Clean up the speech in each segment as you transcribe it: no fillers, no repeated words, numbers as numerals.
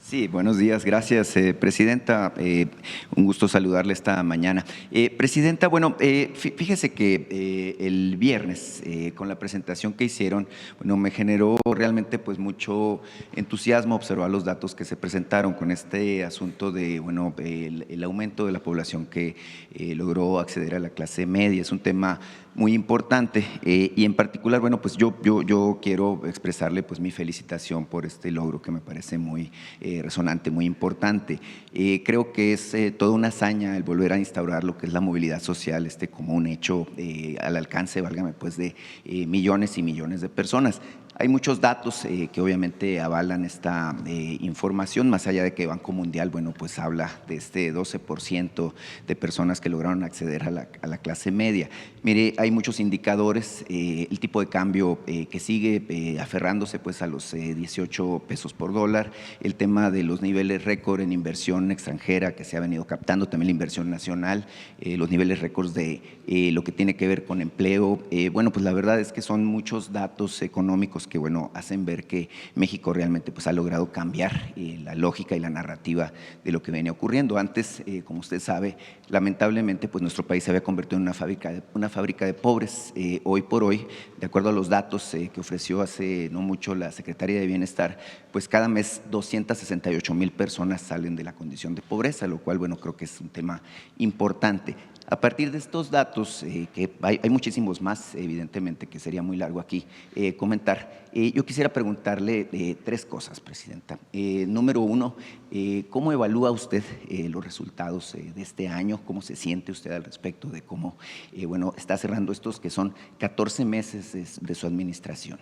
Sí, buenos días, gracias, Presidenta. Un gusto saludarle esta mañana. Presidenta, bueno, fíjese que el viernes, con la presentación que hicieron, bueno, me generó realmente pues mucho entusiasmo observar los datos que se presentaron con este asunto de, bueno, el aumento de la población que logró acceder a la clase media. Es un tema muy importante y en particular, bueno, pues yo quiero expresarle pues mi felicitación por este logro que me parece muy resonante, muy importante. Creo que es toda una hazaña el volver a instaurar lo que es la movilidad social como un hecho al alcance, válgame, pues de millones y millones de personas. Hay muchos datos que obviamente avalan esta información, más allá de que Banco Mundial, bueno, pues habla de este 12% de personas que lograron acceder a la clase media. Mire, hay muchos indicadores, el tipo de cambio que sigue aferrándose pues a los 18 pesos por dólar, el tema de los niveles récord en inversión extranjera que se ha venido captando, también la inversión nacional, los niveles récords de lo que tiene que ver con empleo. Bueno, pues la verdad es que son muchos datos económicos que, bueno, hacen ver que México realmente pues ha logrado cambiar la lógica y la narrativa de lo que venía ocurriendo. Antes, como usted sabe, lamentablemente pues nuestro país se había convertido en una fábrica de pobres. Hoy por hoy, de acuerdo a los datos que ofreció hace no mucho la Secretaría de Bienestar, pues cada mes 268,000 personas salen de la condición de pobreza, lo cual, bueno, creo que es un tema importante. A partir de estos datos, que hay muchísimos más, evidentemente, que sería muy largo aquí comentar, yo quisiera preguntarle tres cosas, Presidenta. Número uno, ¿cómo evalúa usted los resultados de este año? ¿Cómo se siente usted al respecto de cómo bueno, está cerrando estos que son 14 meses de su administración?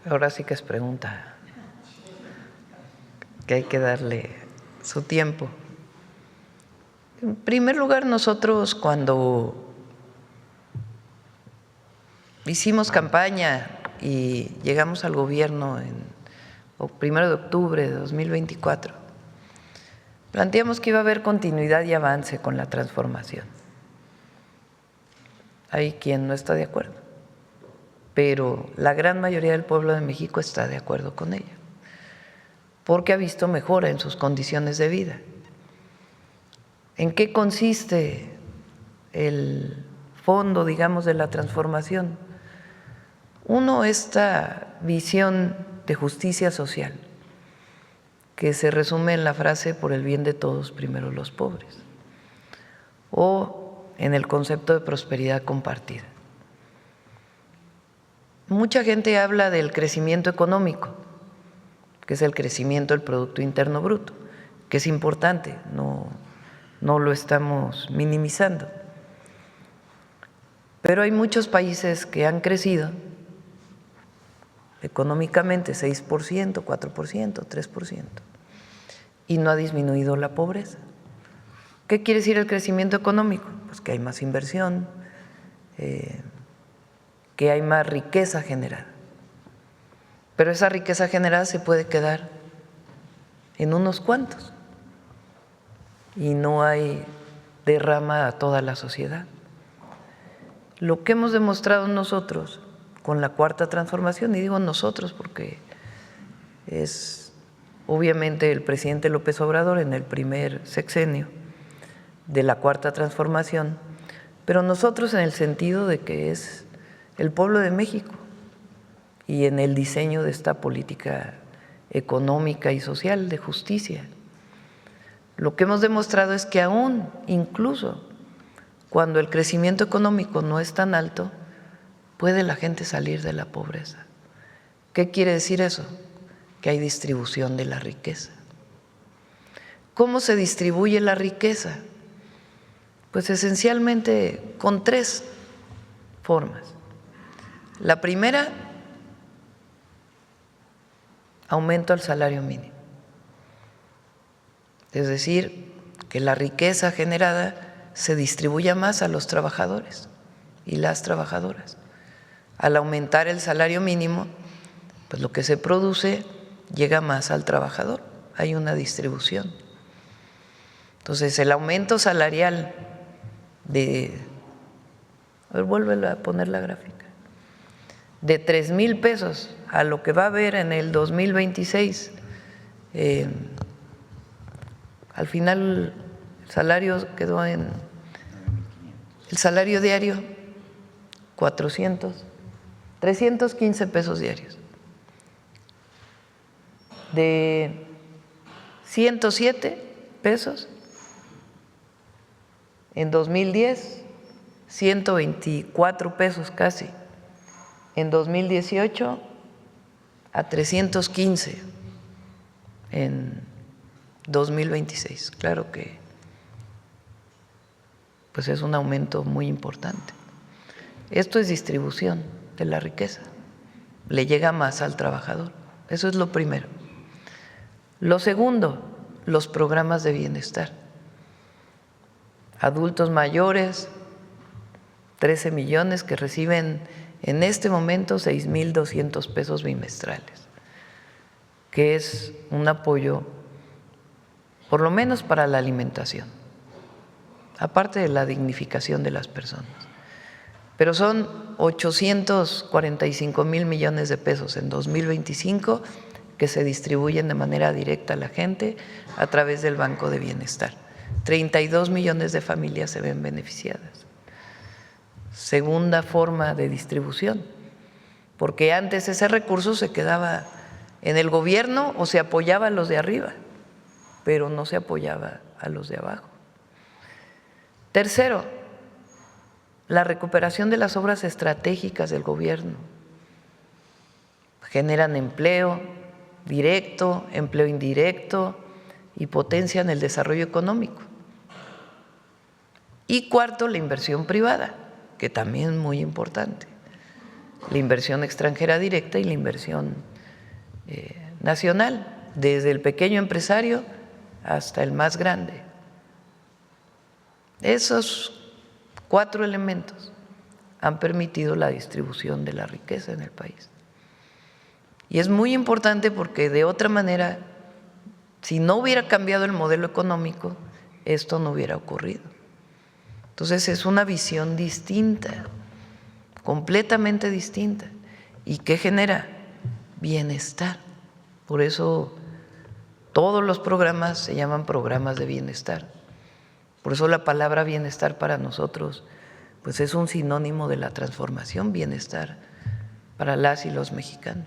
Ahora sí que es pregunta, que hay que darle su tiempo. En primer lugar, nosotros cuando hicimos campaña y llegamos al gobierno el 1 de octubre de 2024, planteamos que iba a haber continuidad y avance con la transformación. Hay quien no está de acuerdo, pero la gran mayoría del pueblo de México está de acuerdo con ella, porque ha visto mejora en sus condiciones de vida. ¿En qué consiste el fondo, digamos, de la transformación? Uno, esta visión de justicia social, que se resume en la frase por el bien de todos, primero los pobres, o en el concepto de prosperidad compartida. Mucha gente habla del crecimiento económico, que es el crecimiento del Producto Interno Bruto, que es importante, no lo estamos minimizando. Pero hay muchos países que han crecido económicamente 6%, 4%, 3%, y no ha disminuido la pobreza. ¿Qué quiere decir el crecimiento económico? Pues que hay más inversión, que hay más riqueza generada. Pero esa riqueza generada se puede quedar en unos cuantos y no hay derrama a toda la sociedad. Lo que hemos demostrado nosotros con la Cuarta Transformación, y digo nosotros porque es obviamente el presidente López Obrador en el primer sexenio de la Cuarta Transformación, pero nosotros en el sentido de que es el pueblo de México y en el diseño de esta política económica y social de justicia. Lo que hemos demostrado es que aún, incluso cuando el crecimiento económico no es tan alto, puede la gente salir de la pobreza. ¿Qué quiere decir eso? Que hay distribución de la riqueza. ¿Cómo se distribuye la riqueza? Pues esencialmente con tres formas. La primera, aumento al salario mínimo. Es decir, que la riqueza generada se distribuya más a los trabajadores y las trabajadoras. Al aumentar el salario mínimo, pues lo que se produce llega más al trabajador, hay una distribución. Entonces, el aumento salarial de A ver, vuélvelo a poner la gráfica. De 3,000 pesos a lo que va a haber en el 2026, al final el salario quedó en, el salario diario, 315 pesos diarios. De 107 pesos en 2010, 124 pesos casi. En 2018 a 315 en 2026. Claro que pues es un aumento muy importante. Esto es distribución de la riqueza, le llega más al trabajador. Eso es lo primero. Lo segundo, los programas de bienestar. Adultos mayores, 13 millones que reciben en este momento 6,200 pesos bimestrales, que es un apoyo por lo menos para la alimentación, aparte de la dignificación de las personas. Pero son 845,000 millones de pesos en 2025 que se distribuyen de manera directa a la gente a través del Banco de Bienestar. 32 millones de familias se ven beneficiadas. Segunda forma de distribución, porque antes ese recurso se quedaba en el gobierno o se apoyaba a los de arriba, pero no se apoyaba a los de abajo. Tercero, la recuperación de las obras estratégicas del gobierno. Generan empleo directo, empleo indirecto y potencian el desarrollo económico. Y cuarto, la inversión privada, que también es muy importante. La inversión extranjera directa y la inversión nacional, desde el pequeño empresario hasta el más grande. Esos 4 elementos han permitido la distribución de la riqueza en el país. Y es muy importante porque de otra manera, si no hubiera cambiado el modelo económico, esto no hubiera ocurrido. Entonces es una visión distinta, completamente distinta, y que genera bienestar. Por eso todos los programas se llaman programas de bienestar. Por eso la palabra bienestar para nosotros pues es un sinónimo de la transformación, bienestar para las y los mexicanos.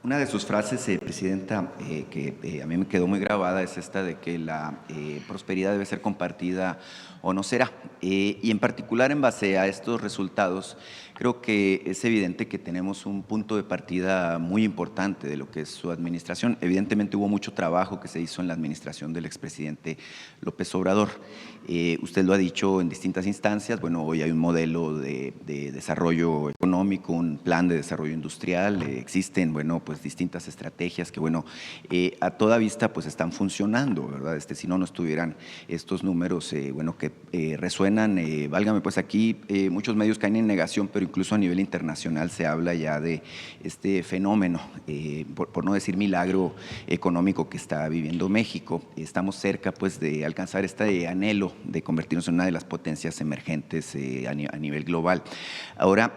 Una de sus frases, Presidenta, que a mí me quedó muy grabada es esta de que la prosperidad debe ser compartida o no será. Y en particular en base a estos resultados, creo que es evidente que tenemos un punto de partida muy importante de lo que es su administración. Evidentemente hubo mucho trabajo que se hizo en la administración del expresidente López Obrador. Usted lo ha dicho en distintas instancias, bueno, hoy hay un modelo de desarrollo económico, un plan de desarrollo industrial, existen, bueno, pues distintas estrategias que, bueno, a toda vista pues están funcionando, ¿verdad? Si no, no estuvieran estos números, bueno, que resuenan, válgame, pues aquí muchos medios caen en negación, pero incluso a nivel internacional se habla ya de este fenómeno, por no decir milagro económico que está viviendo México. Estamos cerca pues de alcanzar este anhelo de convertirnos en una de las potencias emergentes a nivel global. Ahora,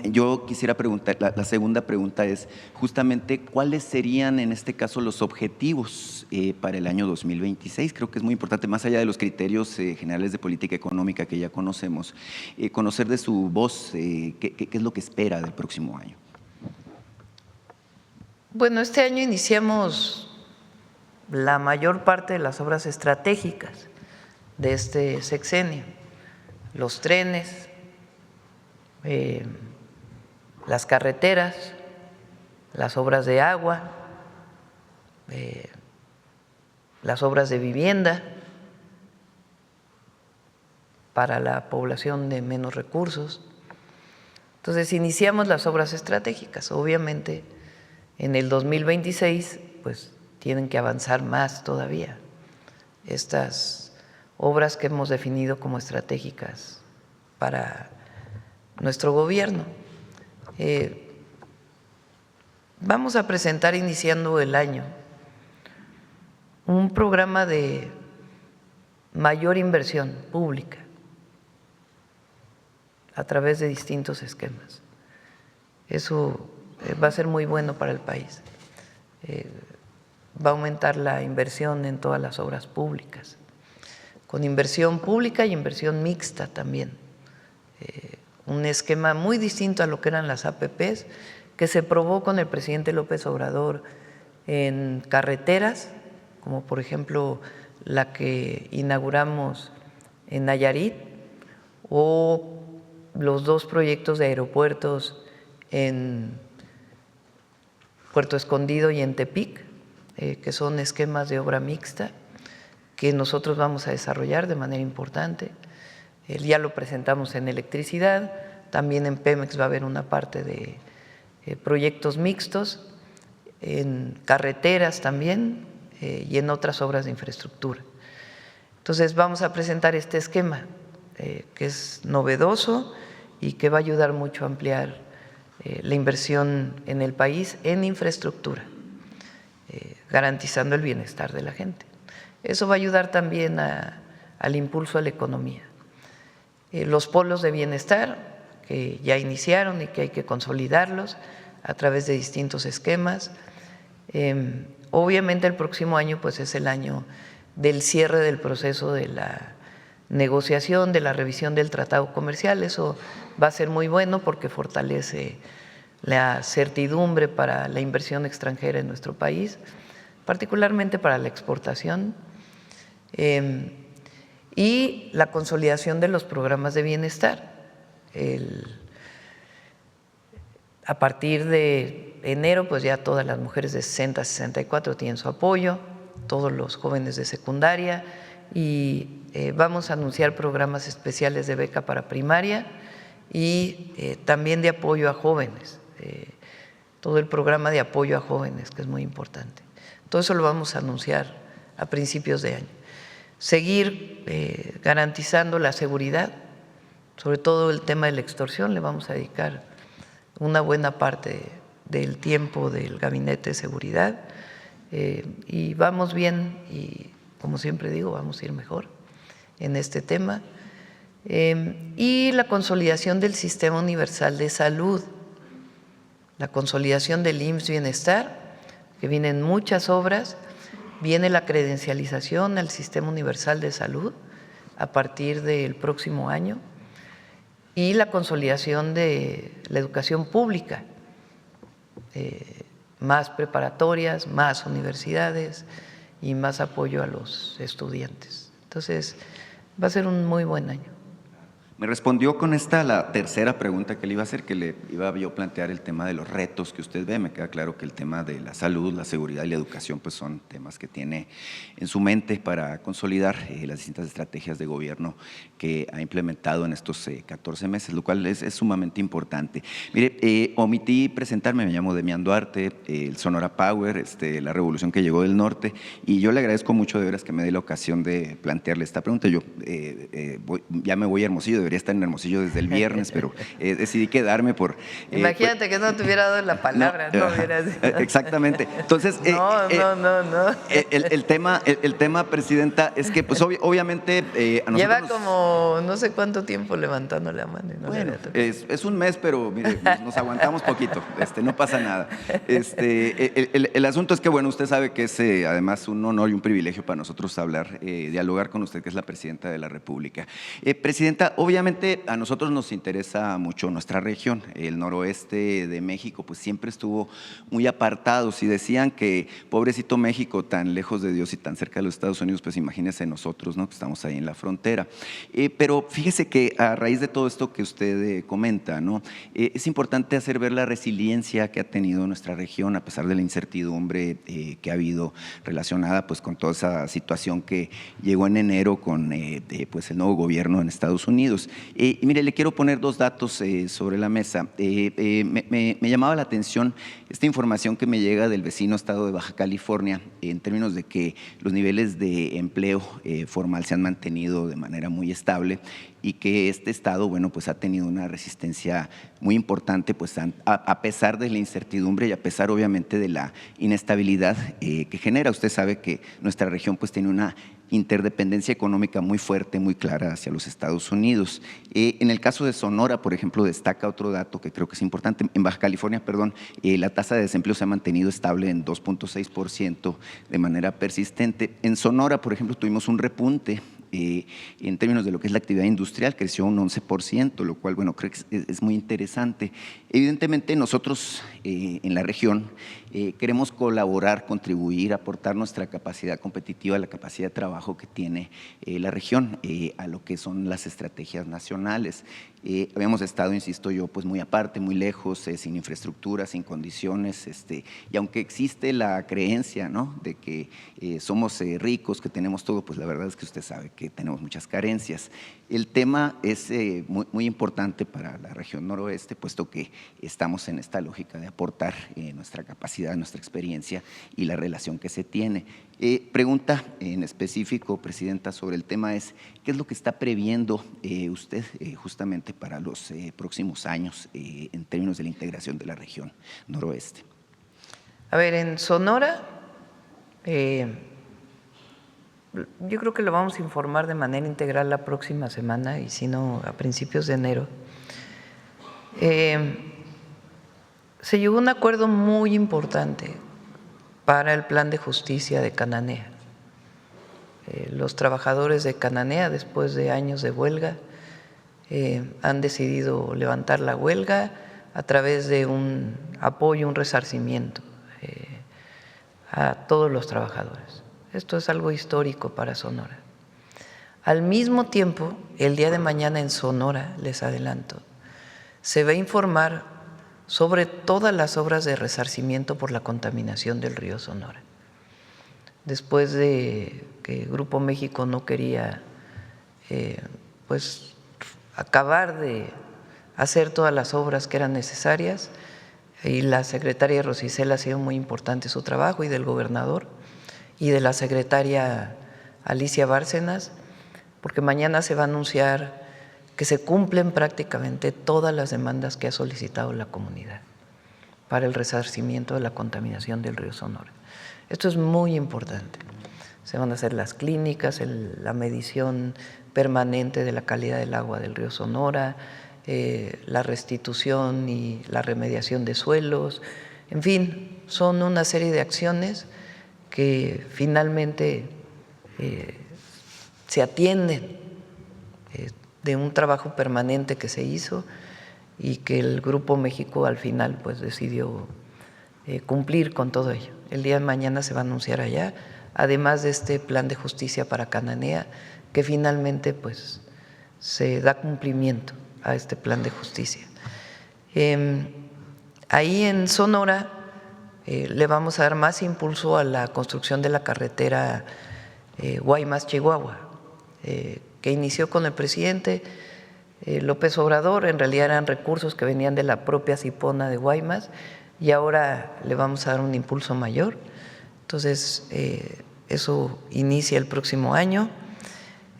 yo quisiera preguntar, la segunda pregunta es justamente cuáles serían en este caso los objetivos para el año 2026. Creo que es muy importante, más allá de los criterios generales de política económica que ya conocemos, conocer de su voz qué es lo que espera del próximo año. Bueno, este año iniciamos la mayor parte de las obras estratégicas de este sexenio, los trenes, las carreteras, las obras de agua, las obras de vivienda para la población de menos recursos. Entonces iniciamos las obras estratégicas. Obviamente en el 2026 pues tienen que avanzar más todavía estas obras que hemos definido como estratégicas para nuestro gobierno. Vamos a presentar, iniciando el año, un programa de mayor inversión pública a través de distintos esquemas. Eso va a ser muy bueno para el país. Va a aumentar la inversión en todas las obras públicas, con inversión pública y inversión mixta también. Un esquema muy distinto a lo que eran las APPs, que se probó con el presidente López Obrador en carreteras, como por ejemplo la que inauguramos en Nayarit, o los 2 proyectos de aeropuertos en Puerto Escondido y en Tepic, que son esquemas de obra mixta que nosotros vamos a desarrollar de manera importante. Ya lo presentamos en electricidad, también en Pemex va a haber una parte de proyectos mixtos, en carreteras también y en otras obras de infraestructura. Entonces vamos a presentar este esquema que es novedoso y que va a ayudar mucho a ampliar la inversión en el país en infraestructura, garantizando el bienestar de la gente. Eso va a ayudar también al impulso a la economía. Los polos de bienestar que ya iniciaron y que hay que consolidarlos a través de distintos esquemas. Obviamente el próximo año pues es el año del cierre del proceso de la negociación, de la revisión del tratado comercial. Eso va a ser muy bueno porque fortalece la certidumbre para la inversión extranjera en nuestro país, particularmente para la exportación, y la consolidación de los programas de bienestar. A partir de enero, pues ya todas las mujeres de 60 a 64 tienen su apoyo, todos los jóvenes de secundaria, y vamos a anunciar programas especiales de beca para primaria y también de apoyo a jóvenes, todo el programa de apoyo a jóvenes, que es muy importante. Todo eso lo vamos a anunciar a principios de año. Seguir garantizando la seguridad, sobre todo el tema de la extorsión, le vamos a dedicar una buena parte del tiempo del Gabinete de Seguridad, y vamos bien y, como siempre digo, vamos a ir mejor en este tema. Y la consolidación del Sistema Universal de Salud, la consolidación del IMSS Bienestar, que vienen muchas obras, viene la credencialización al Sistema Universal de Salud a partir del próximo año, y la consolidación de la educación pública, más preparatorias, más universidades y más apoyo a los estudiantes. Entonces, va a ser un muy buen año. Me respondió con esta la tercera pregunta que le iba a hacer, que le iba yo a plantear el tema de los retos que usted ve. Me queda claro que el tema de la salud, la seguridad y la educación pues son temas que tiene en su mente para consolidar las distintas estrategias de gobierno que ha implementado en estos 14 meses, lo cual es sumamente importante. Mire, omití presentarme, me llamo Demián Duarte, el Sonora Power, la revolución que llegó del norte, y yo le agradezco mucho de veras que me dé la ocasión de plantearle esta pregunta. Yo ya me voy a Hermosillo, debería estar en Hermosillo desde el viernes, pero decidí quedarme por… Imagínate que no te hubiera dado la palabra, no hubieras… Exactamente. Entonces, no. El tema, Presidenta, es que pues obviamente… a lleva como no sé cuánto tiempo levantando la mano. Y no bueno, es un mes, pero mire, nos aguantamos poquito, no pasa nada. El asunto es que, bueno, usted sabe que es además un honor y un privilegio para nosotros hablar, dialogar con usted, que es la Presidenta de la República. Presidenta, obviamente a nosotros nos interesa mucho nuestra región, el noroeste de México, pues siempre estuvo muy apartado. Si decían que pobrecito México, tan lejos de Dios y tan cerca de los Estados Unidos, pues imagínese nosotros, ¿no?, que estamos ahí en la frontera. Pero fíjese que a raíz de todo esto que usted comenta, ¿no?, es importante hacer ver la resiliencia que ha tenido nuestra región a pesar de la incertidumbre que ha habido relacionada pues con toda esa situación que llegó en enero con pues el nuevo gobierno en Estados Unidos. Y mire, le quiero poner dos datos sobre la mesa. Me llamaba la atención esta información que me llega del vecino estado de Baja California en términos de que los niveles de empleo formal se han mantenido de manera muy estable y que este estado, bueno, pues ha tenido una resistencia muy importante, pues a pesar de la incertidumbre y a pesar obviamente de la inestabilidad que genera. Usted sabe que nuestra región pues tiene una interdependencia económica muy fuerte, muy clara hacia los Estados Unidos. En el caso de Sonora, por ejemplo, destaca otro dato que creo que es importante. En Baja California, la tasa de desempleo se ha mantenido estable en 2.6% de manera persistente. En Sonora, por ejemplo, tuvimos un repunte en términos de lo que es la actividad industrial, creció un 11%, lo cual, bueno, creo que es muy interesante. Evidentemente, nosotros en la región queremos colaborar, contribuir, aportar nuestra capacidad competitiva, la capacidad de trabajo que tiene la región a lo que son las estrategias nacionales. Habíamos estado, insisto yo, pues muy aparte, muy lejos, sin infraestructura, sin condiciones, y aunque existe la creencia, ¿no?, de que somos ricos, que tenemos todo, pues la verdad es que usted sabe que tenemos muchas carencias. El tema es muy importante para la región noroeste, puesto que estamos en esta lógica de aportar nuestra capacidad, nuestra experiencia y la relación que se tiene. Pregunta en específico, Presidenta, sobre el tema es, ¿qué es lo que está previendo usted justamente para los próximos años en términos de la integración de la región noroeste? A ver, en Sonora, yo creo que lo vamos a informar de manera integral la próxima semana y si no, a principios de enero. Se llegó a un acuerdo muy importante para el plan de justicia de Cananea. Los trabajadores de Cananea, después de años de huelga, han decidido levantar la huelga a través de un apoyo, un resarcimiento a todos los trabajadores. Esto es algo histórico para Sonora. Al mismo tiempo, el día de mañana en Sonora, les adelanto, se va a informar sobre todas las obras de resarcimiento por la contaminación del río Sonora. Después de que Grupo México no quería pues acabar de hacer todas las obras que eran necesarias, y la secretaria Rosicela ha sido muy importante su trabajo, y del gobernador y de la secretaria Alicia Bárcenas, porque mañana se va a anunciar que se cumplen prácticamente todas las demandas que ha solicitado la comunidad para el resarcimiento de la contaminación del río Sonora. Esto es muy importante. Se van a hacer las clínicas, la medición permanente de la calidad del agua del río Sonora, la restitución y la remediación de suelos, en fin, son una serie de acciones que finalmente se atienden de un trabajo permanente que se hizo y que el Grupo México al final pues decidió cumplir con todo ello. El día de mañana se va a anunciar allá, además de este plan de justicia para Cananea, que finalmente pues se da cumplimiento a este plan de justicia. Ahí en Sonora le vamos a dar más impulso a la construcción de la carretera Guaymas-Chihuahua, que inició con el presidente López Obrador. En realidad eran recursos que venían de la propia Cipona de Guaymas y ahora le vamos a dar un impulso mayor. Entonces, eso inicia el próximo año.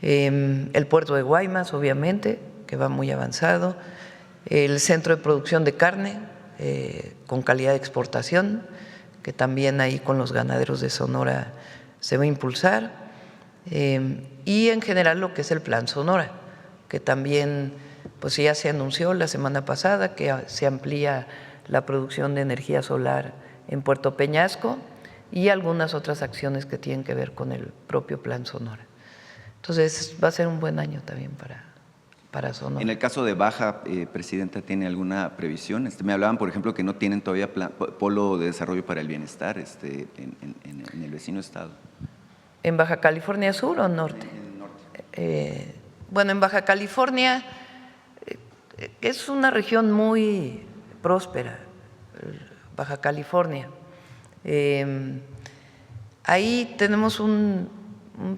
El puerto de Guaymas, obviamente, que va muy avanzado. El centro de producción de carne con calidad de exportación, que también ahí con los ganaderos de Sonora se va a impulsar. Y en general lo que es el Plan Sonora, que también pues ya se anunció la semana pasada que se amplía la producción de energía solar en Puerto Peñasco y algunas otras acciones que tienen que ver con el propio Plan Sonora. Entonces va a ser un buen año también para Sonora. En el caso de Baja, Presidenta, ¿tiene alguna previsión? Me hablaban, por ejemplo, que no tienen todavía polo de desarrollo para el bienestar en el vecino estado. ¿En Baja California Sur o Norte? En el norte. Bueno, en Baja California es una región muy próspera, Baja California. Ahí tenemos un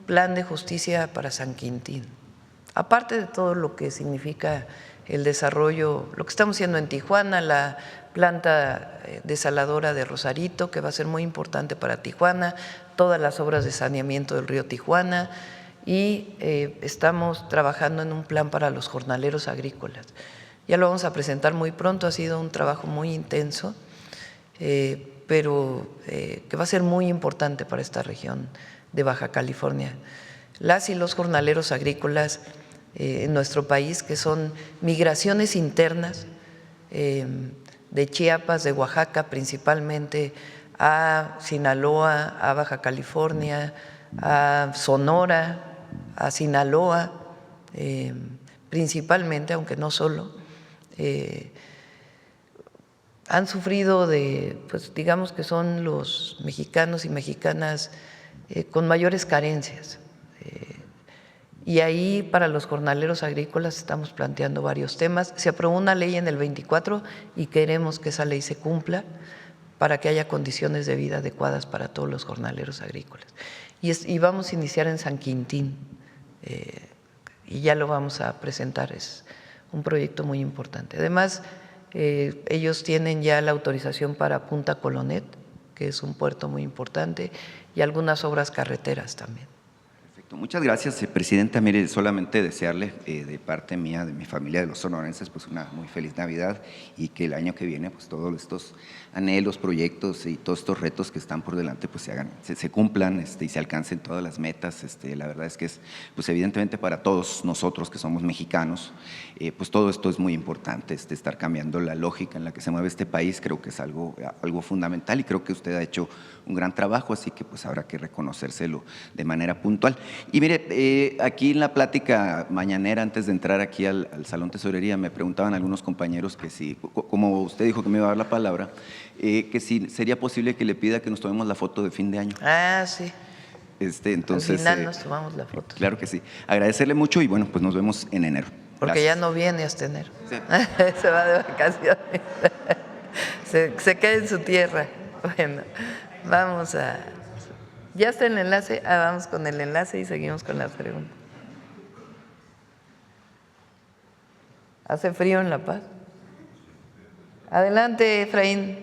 plan de justicia para San Quintín, aparte de todo lo que significa el desarrollo, lo que estamos haciendo en Tijuana, la planta desaladora de Rosarito, que va a ser muy importante para Tijuana, todas las obras de saneamiento del río Tijuana, y estamos trabajando en un plan para los jornaleros agrícolas. Ya lo vamos a presentar muy pronto, ha sido un trabajo muy intenso, pero que va a ser muy importante para esta región de Baja California. las y los jornaleros agrícolas en nuestro país, que son migraciones internas de Chiapas, de Oaxaca principalmente, a Sinaloa, a Baja California, a Sonora, a Sinaloa, principalmente, aunque no solo, han sufrido pues digamos que son los mexicanos y mexicanas con mayores carencias. Y ahí para los jornaleros agrícolas estamos planteando varios temas. Se aprobó una ley en el 24 y queremos que esa ley se cumpla para que haya condiciones de vida adecuadas para todos los jornaleros agrícolas. Y vamos a iniciar en San Quintín y ya lo vamos a presentar, es un proyecto muy importante. Además, ellos tienen ya la autorización para Punta Colonet, que es un puerto muy importante, y algunas obras carreteras también. Muchas gracias, presidenta. Mire, solamente desearle de parte mía, de mi familia, de los sonorenses, pues una muy feliz Navidad y que el año que viene, pues todos estos anhelos, proyectos y todos estos retos que están por delante, pues se cumplan y se alcancen todas las metas. La verdad es que es, pues evidentemente para todos nosotros que somos mexicanos, pues todo esto es muy importante, estar cambiando la lógica en la que se mueve este país. Creo que es algo fundamental y creo que usted ha hecho un gran trabajo, así que pues habrá que reconocérselo de manera puntual. Y mire, aquí en la plática mañanera, antes de entrar aquí al Salón Tesorería, me preguntaban algunos compañeros que si, como usted dijo que me iba a dar la palabra, que si sería posible que le pida que nos tomemos la foto de fin de año. Ah, sí. Entonces, al final nos tomamos la foto. Claro que sí. Agradecerle mucho y bueno, pues nos vemos en enero. Porque Gracias. ya no viene hasta enero. Sí. Se va de vacaciones. se queda en su tierra. Bueno, vamos a… ¿Ya está el enlace? Vamos con el enlace y seguimos con la pregunta. ¿Hace frío en La Paz? Adelante, Efraín.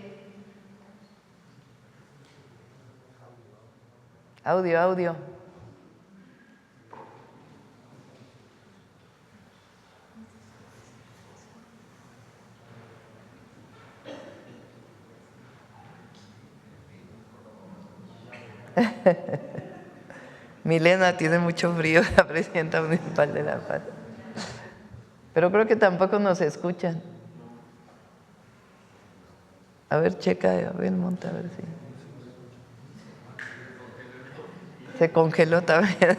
Audio. Milena tiene mucho frío, la presidenta municipal de La Paz. Pero creo que tampoco nos escuchan. A ver, checa, a ver, monta, a ver si… Se congeló también.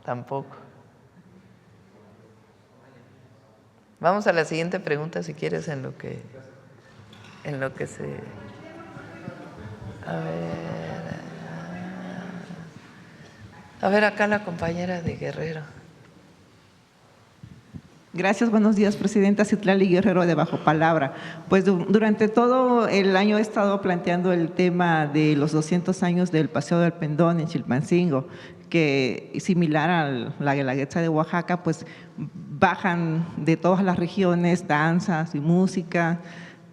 Tampoco. Vamos a la siguiente pregunta, si quieres, en lo que se… A ver, acá la compañera de Guerrero. Gracias, buenos días, presidenta. Citlali Guerrero, de Bajo Palabra. Pues durante todo el año he estado planteando el tema de los 200 años del Paseo del Pendón en Chilpancingo, que similar a la Guelaguetza de Oaxaca, pues bajan de todas las regiones danzas y música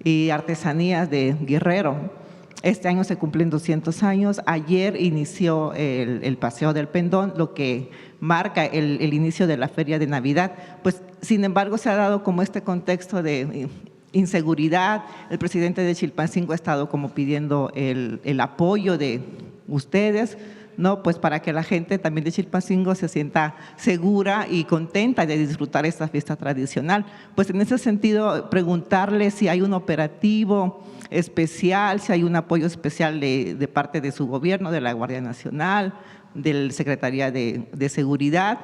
y artesanías de Guerrero. Este año se cumplen 200 años. Ayer inició el Paseo del Pendón, lo que marca el inicio de la Feria de Navidad. Pues, sin embargo, se ha dado como este contexto de inseguridad. El presidente de Chilpancingo ha estado como pidiendo el apoyo de ustedes, ¿no? Pues para que la gente también de Chilpancingo se sienta segura y contenta de disfrutar esta fiesta tradicional. Pues en ese sentido, preguntarle si hay un operativo especial, si hay un apoyo especial de parte de su gobierno, de la Guardia Nacional, de la Secretaría de Seguridad,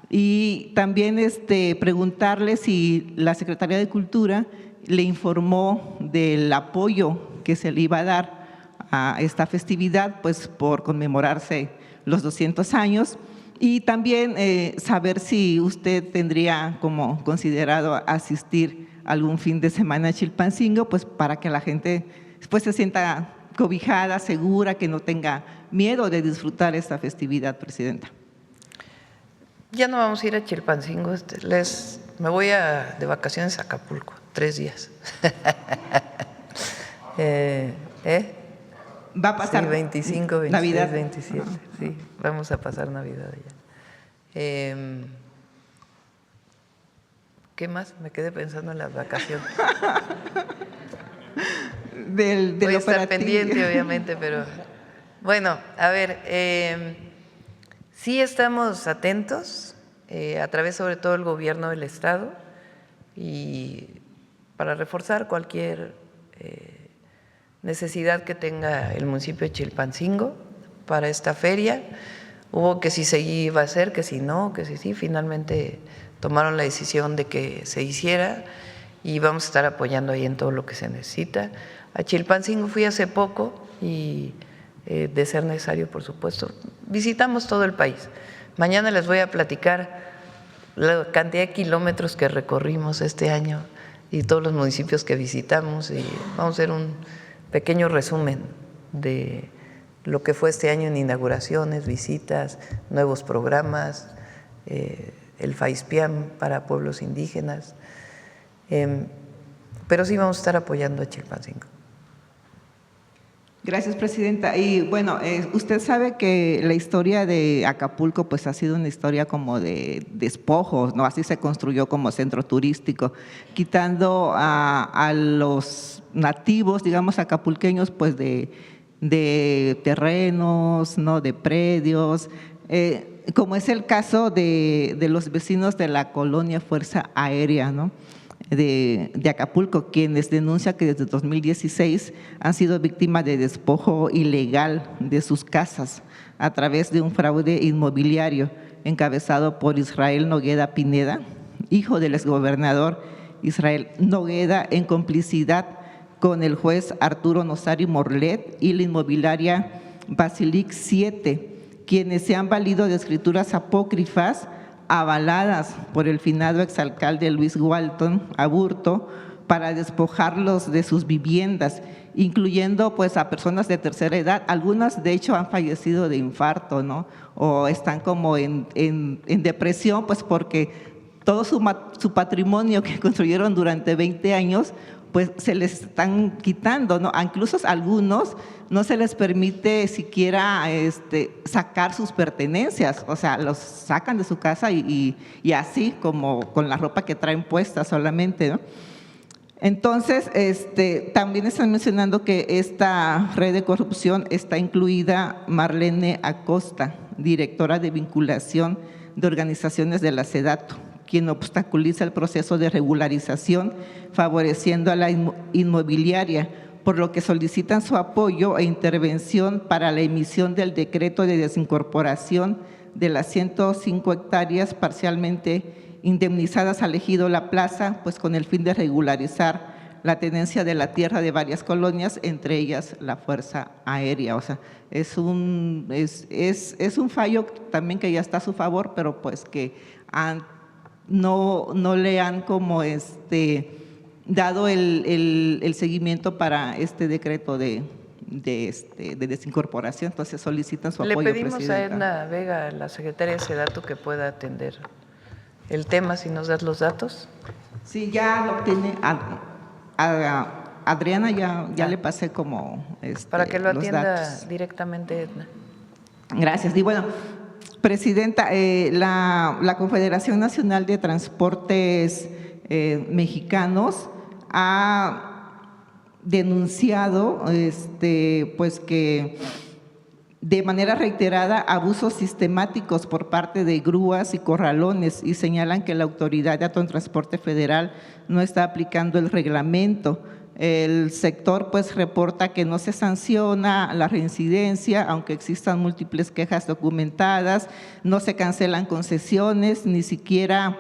y también preguntarle si la Secretaría de Cultura le informó del apoyo que se le iba a dar a esta festividad, pues por conmemorarse los 200 años, y también saber si usted tendría como considerado asistir algún fin de semana a Chilpancingo, pues para que la gente pues se sienta cobijada, segura, que no tenga miedo de disfrutar esta festividad, presidenta. Ya no vamos a ir a Chilpancingo, me voy de vacaciones a Acapulco, 3 días. Va a pasar sí, 25, 26, Navidad. 27, sí, vamos a pasar Navidad allá. ¿Qué más? Me quedé pensando en las vacaciones. Del Voy a estar operativo. pendiente, obviamente, pero bueno, a ver, sí estamos atentos a través sobre todo del gobierno del Estado y para reforzar cualquier necesidad que tenga el municipio de Chilpancingo para esta feria. Hubo que si se iba a hacer, que si no, que si sí, finalmente tomaron la decisión de que se hiciera y vamos a estar apoyando ahí en todo lo que se necesita. A Chilpancingo fui hace poco y de ser necesario, por supuesto, visitamos todo el país. Mañana les voy a platicar la cantidad de kilómetros que recorrimos este año y todos los municipios que visitamos y vamos a hacer un pequeño resumen de lo que fue este año en inauguraciones, visitas, nuevos programas, el FAISPIAM para pueblos indígenas, pero sí vamos a estar apoyando a Chilpancingo. Gracias, presidenta. Y bueno, usted sabe que la historia de Acapulco pues ha sido una historia como de despojos, ¿no? Así se construyó como centro turístico, quitando a los nativos, digamos, acapulqueños, pues de terrenos, ¿no? De predios, como es el caso de los vecinos de la colonia Fuerza Aérea, ¿no? De Acapulco, quienes denuncian que desde 2016 han sido víctimas de despojo ilegal de sus casas a través de un fraude inmobiliario encabezado por Israel Nogueda Pineda, hijo del exgobernador Israel Nogueda, en complicidad con el juez Arturo Nosari Morlet y la inmobiliaria Basilic 7, quienes se han valido de escrituras apócrifas avaladas por el finado exalcalde Luis Walton Aburto para despojarlos de sus viviendas, incluyendo pues a personas de tercera edad. Algunas de hecho han fallecido de infarto, ¿no? O están como en depresión, pues porque todo su patrimonio que construyeron durante 20 años pues se les están quitando, ¿no? Incluso a algunos no se les permite siquiera sacar sus pertenencias, o sea, los sacan de su casa y así como con la ropa que traen puesta solamente, ¿no? Entonces, también están mencionando que esta red de corrupción está incluida Marlene Acosta, directora de vinculación de organizaciones de la SEDATU, quien obstaculiza el proceso de regularización, favoreciendo a la inmobiliaria, por lo que solicitan su apoyo e intervención para la emisión del decreto de desincorporación de las 105 hectáreas parcialmente indemnizadas al ejido La Plaza, pues con el fin de regularizar la tenencia de la tierra de varias colonias, entre ellas la Fuerza Aérea. O sea, es un fallo también que ya está a su favor, pero pues que no le han como dado el seguimiento para este decreto de desincorporación. Entonces solicitan su apoyo. Le pedimos presidenta. a Edna Vega, la secretaria de SEDATU, que pueda atender el tema, si nos das los datos. Sí, ya lo tiene. A Adriana ya le pasé como para que lo los atienda datos. directamente Edna. Gracias. Y bueno, presidenta, la Confederación Nacional de Transportes Mexicanos ha denunciado pues que de manera reiterada abusos sistemáticos por parte de grúas y corralones, y señalan que la Autoridad de Autotransporte Federal no está aplicando el reglamento. El sector pues reporta que no se sanciona la reincidencia, aunque existan múltiples quejas documentadas, no se cancelan concesiones, ni siquiera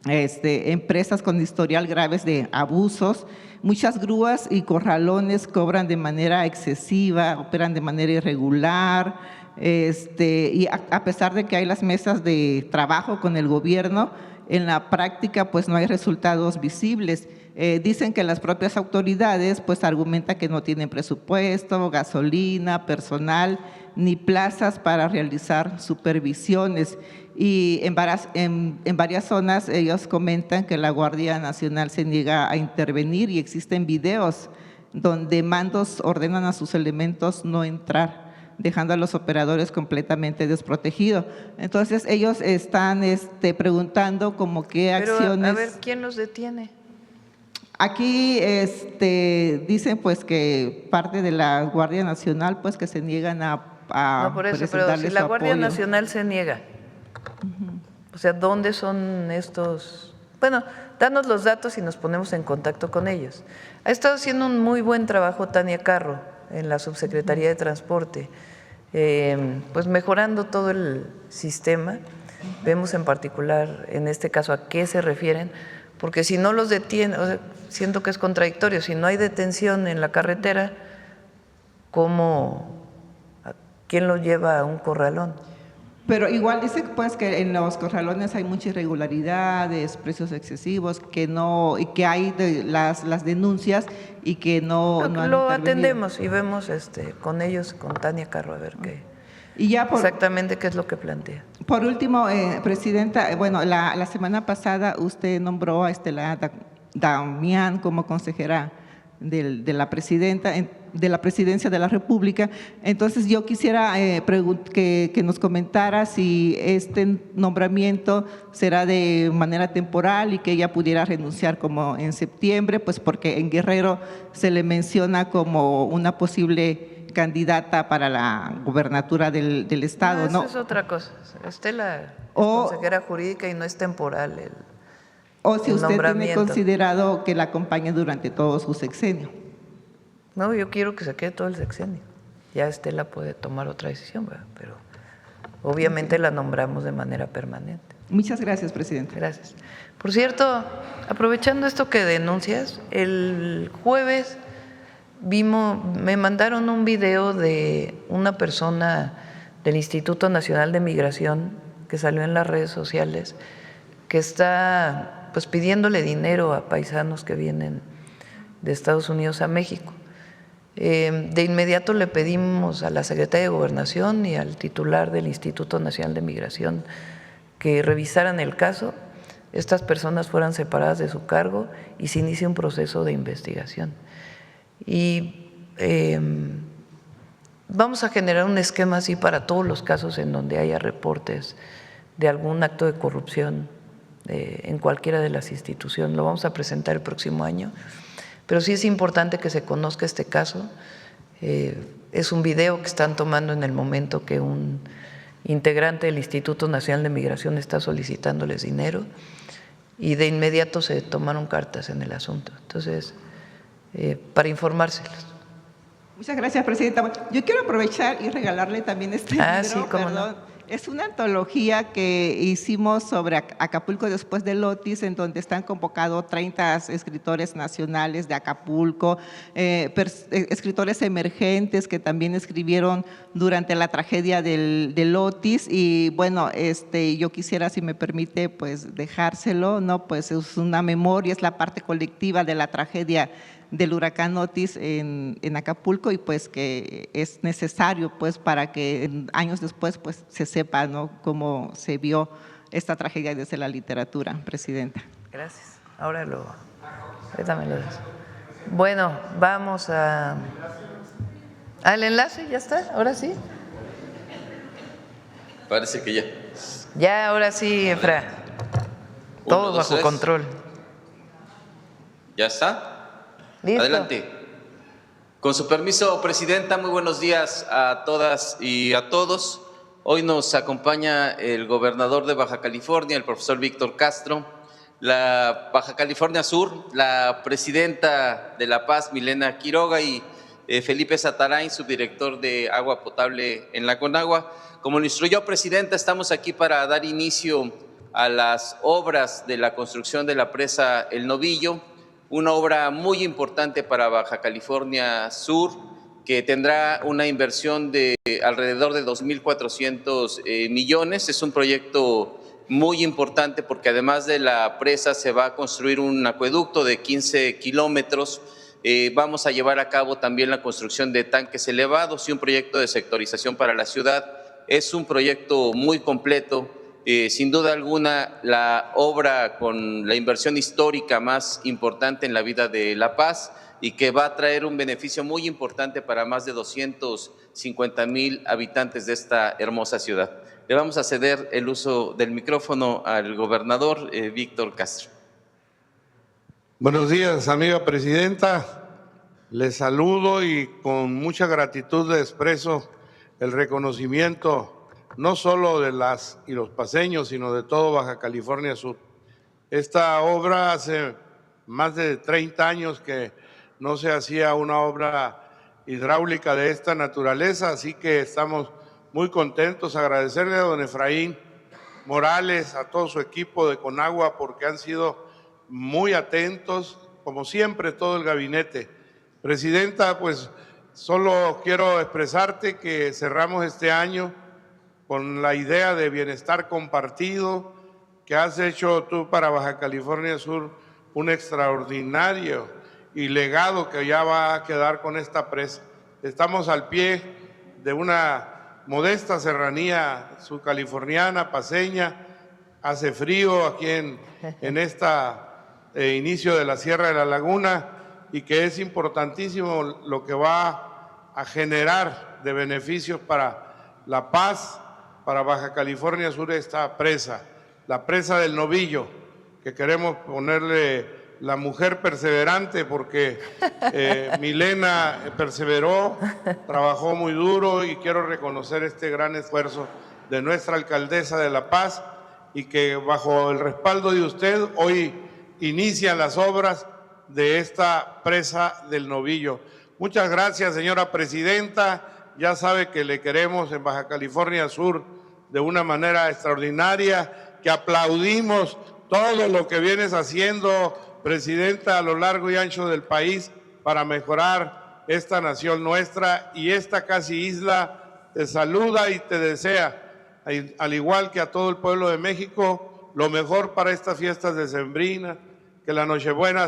empresas con historial graves de abusos. Muchas grúas y corralones cobran de manera excesiva, operan de manera irregular, y a pesar de que hay las mesas de trabajo con el gobierno, en la práctica pues no hay resultados visibles. Dicen que las propias autoridades pues argumentan que no tienen presupuesto, gasolina, personal, ni plazas para realizar supervisiones. Y en varias zonas ellos comentan que la Guardia Nacional se niega a intervenir, y existen videos donde mandos ordenan a sus elementos no entrar dejando a los operadores completamente desprotegidos. Entonces ellos están preguntando como qué Pero, acciones… a ver, ¿quién los detiene? Aquí dicen pues que parte de la Guardia Nacional pues que se niegan a No, por eso, pero presentarles si la su Guardia apoyo. Nacional se niega, o sea, ¿dónde son estos? Bueno, danos los datos y nos ponemos en contacto con ellos. Ha estado haciendo un muy buen trabajo Tania Carro en la Subsecretaría de Transporte, pues mejorando todo el sistema. Vemos en particular, en este caso, a qué se refieren, porque si no los detienen, o sea, siento que es contradictorio, si no hay detención en la carretera, ¿quién lo lleva a un corralón? Pero igual dice pues que en los corralones hay muchas irregularidades, precios excesivos, que no, y que hay las denuncias y que no han Lo intervenido. atendemos y vemos con ellos, con Tania Carro, a ver Y ya exactamente qué es lo que plantea. por último, Presidenta, bueno, la semana pasada usted nombró a Estela Damián como consejera de la Presidencia de la República. Entonces yo quisiera que nos comentara si este nombramiento será de manera temporal y que ella pudiera renunciar como en septiembre, pues porque en Guerrero se le menciona como una posible candidata para la gubernatura del estado, ¿no? Eso es otra cosa. Estela es O- consejera jurídica y no es temporal O si el usted tiene nombramiento. considerado que la acompañe durante todo su sexenio. No, yo quiero que se quede todo el sexenio. Ya Estela puede tomar otra decisión, ¿verdad? Pero obviamente la nombramos de manera permanente. Muchas gracias, Presidente. Gracias. Por cierto, aprovechando esto que denuncias, el jueves me mandaron un video de una persona del Instituto Nacional de Migración que salió en las redes sociales, que está pues pidiéndole dinero a paisanos que vienen de Estados Unidos a México. De inmediato le pedimos a la Secretaría de Gobernación y al titular del Instituto Nacional de Migración que revisaran el caso, estas personas fueran separadas de su cargo y se inicie un proceso de investigación. Y vamos a generar un esquema así para todos los casos en donde haya reportes de algún acto de corrupción en cualquiera de las instituciones. Lo vamos a presentar el próximo año. Pero sí es importante que se conozca este caso. Es un video que están tomando en el momento que un integrante del Instituto Nacional de Migración está solicitándoles dinero y de inmediato se tomaron cartas en el asunto. Entonces, para informárselos. Muchas gracias, Presidenta. Yo quiero aprovechar y regalarle también este libro, sí, cómo perdón. no. Es una antología que hicimos sobre Acapulco después del Otis, en donde están convocados 30 escritores nacionales de Acapulco, escritores emergentes que también escribieron durante la tragedia del Otis. Y bueno, yo quisiera, si me permite, pues dejárselo, ¿no? Pues es una memoria, es la parte colectiva de la tragedia del huracán Otis en Acapulco, y pues que es necesario pues para que años después pues se sepa, ¿no?, cómo se vio esta tragedia desde la literatura, Presidenta. Gracias. Ahorita me lo das. Bueno, vamos al enlace, ¿ya está? ¿Ahora sí? Parece que ya. Ya, ahora sí, Efra. Todo 1, 2, bajo 3. control. ¿Ya está? ¿Listo? Adelante. Con su permiso, Presidenta, muy buenos días a todas y a todos. Hoy nos acompaña el gobernador de Baja California, el profesor Víctor Castro, la Baja California Sur, la presidenta de La Paz, Milena Quiroga, y Felipe Satarain, subdirector de agua potable en la Conagua. Como lo instruyó, Presidenta, estamos aquí para dar inicio a las obras de la construcción de la presa El Novillo, una obra muy importante para Baja California Sur, que tendrá una inversión de alrededor de 2.400 millones. Es un proyecto muy importante porque además de la presa se va a construir un acueducto de 15 kilómetros. Vamos a llevar a cabo también la construcción de tanques elevados y un proyecto de sectorización para la ciudad. Es un proyecto muy completo. Sin duda alguna, la obra con la inversión histórica más importante en la vida de La Paz, y que va a traer un beneficio muy importante para más de 250,000 habitantes de esta hermosa ciudad. Le vamos a ceder el uso del micrófono al gobernador Víctor Castro. Buenos días, amiga presidenta. Les saludo y con mucha gratitud les expreso el reconocimiento no solo de las y los paceños, sino de todo Baja California Sur. Esta obra hace más de 30 años que no se hacía una obra hidráulica de esta naturaleza, así que estamos muy contentos. Agradecerle a don Efraín Morales, a todo su equipo de Conagua, porque han sido muy atentos, como siempre, todo el gabinete. Presidenta, pues solo quiero expresarte que cerramos este año con la idea de bienestar compartido que has hecho tú para Baja California Sur, un extraordinario y legado que ya va a quedar con esta presa. Estamos al pie de una modesta serranía subcaliforniana, paceña, hace frío aquí en este inicio de la Sierra de la Laguna, y que es importantísimo lo que va a generar de beneficios para La Paz, para Baja California Sur, esta presa, la presa del Novillo, que queremos ponerle la mujer perseverante, porque Milena perseveró, trabajó muy duro, y quiero reconocer este gran esfuerzo de nuestra alcaldesa de La Paz, y que bajo el respaldo de usted hoy inician las obras de esta presa del Novillo. Muchas gracias, señora presidenta. Ya sabe que le queremos en Baja California Sur de una manera extraordinaria, que aplaudimos todo lo que vienes haciendo, presidenta, a lo largo y ancho del país para mejorar esta nación nuestra, y esta casi isla te saluda y te desea, al igual que a todo el pueblo de México, lo mejor para estas fiestas decembrinas, que la Nochebuena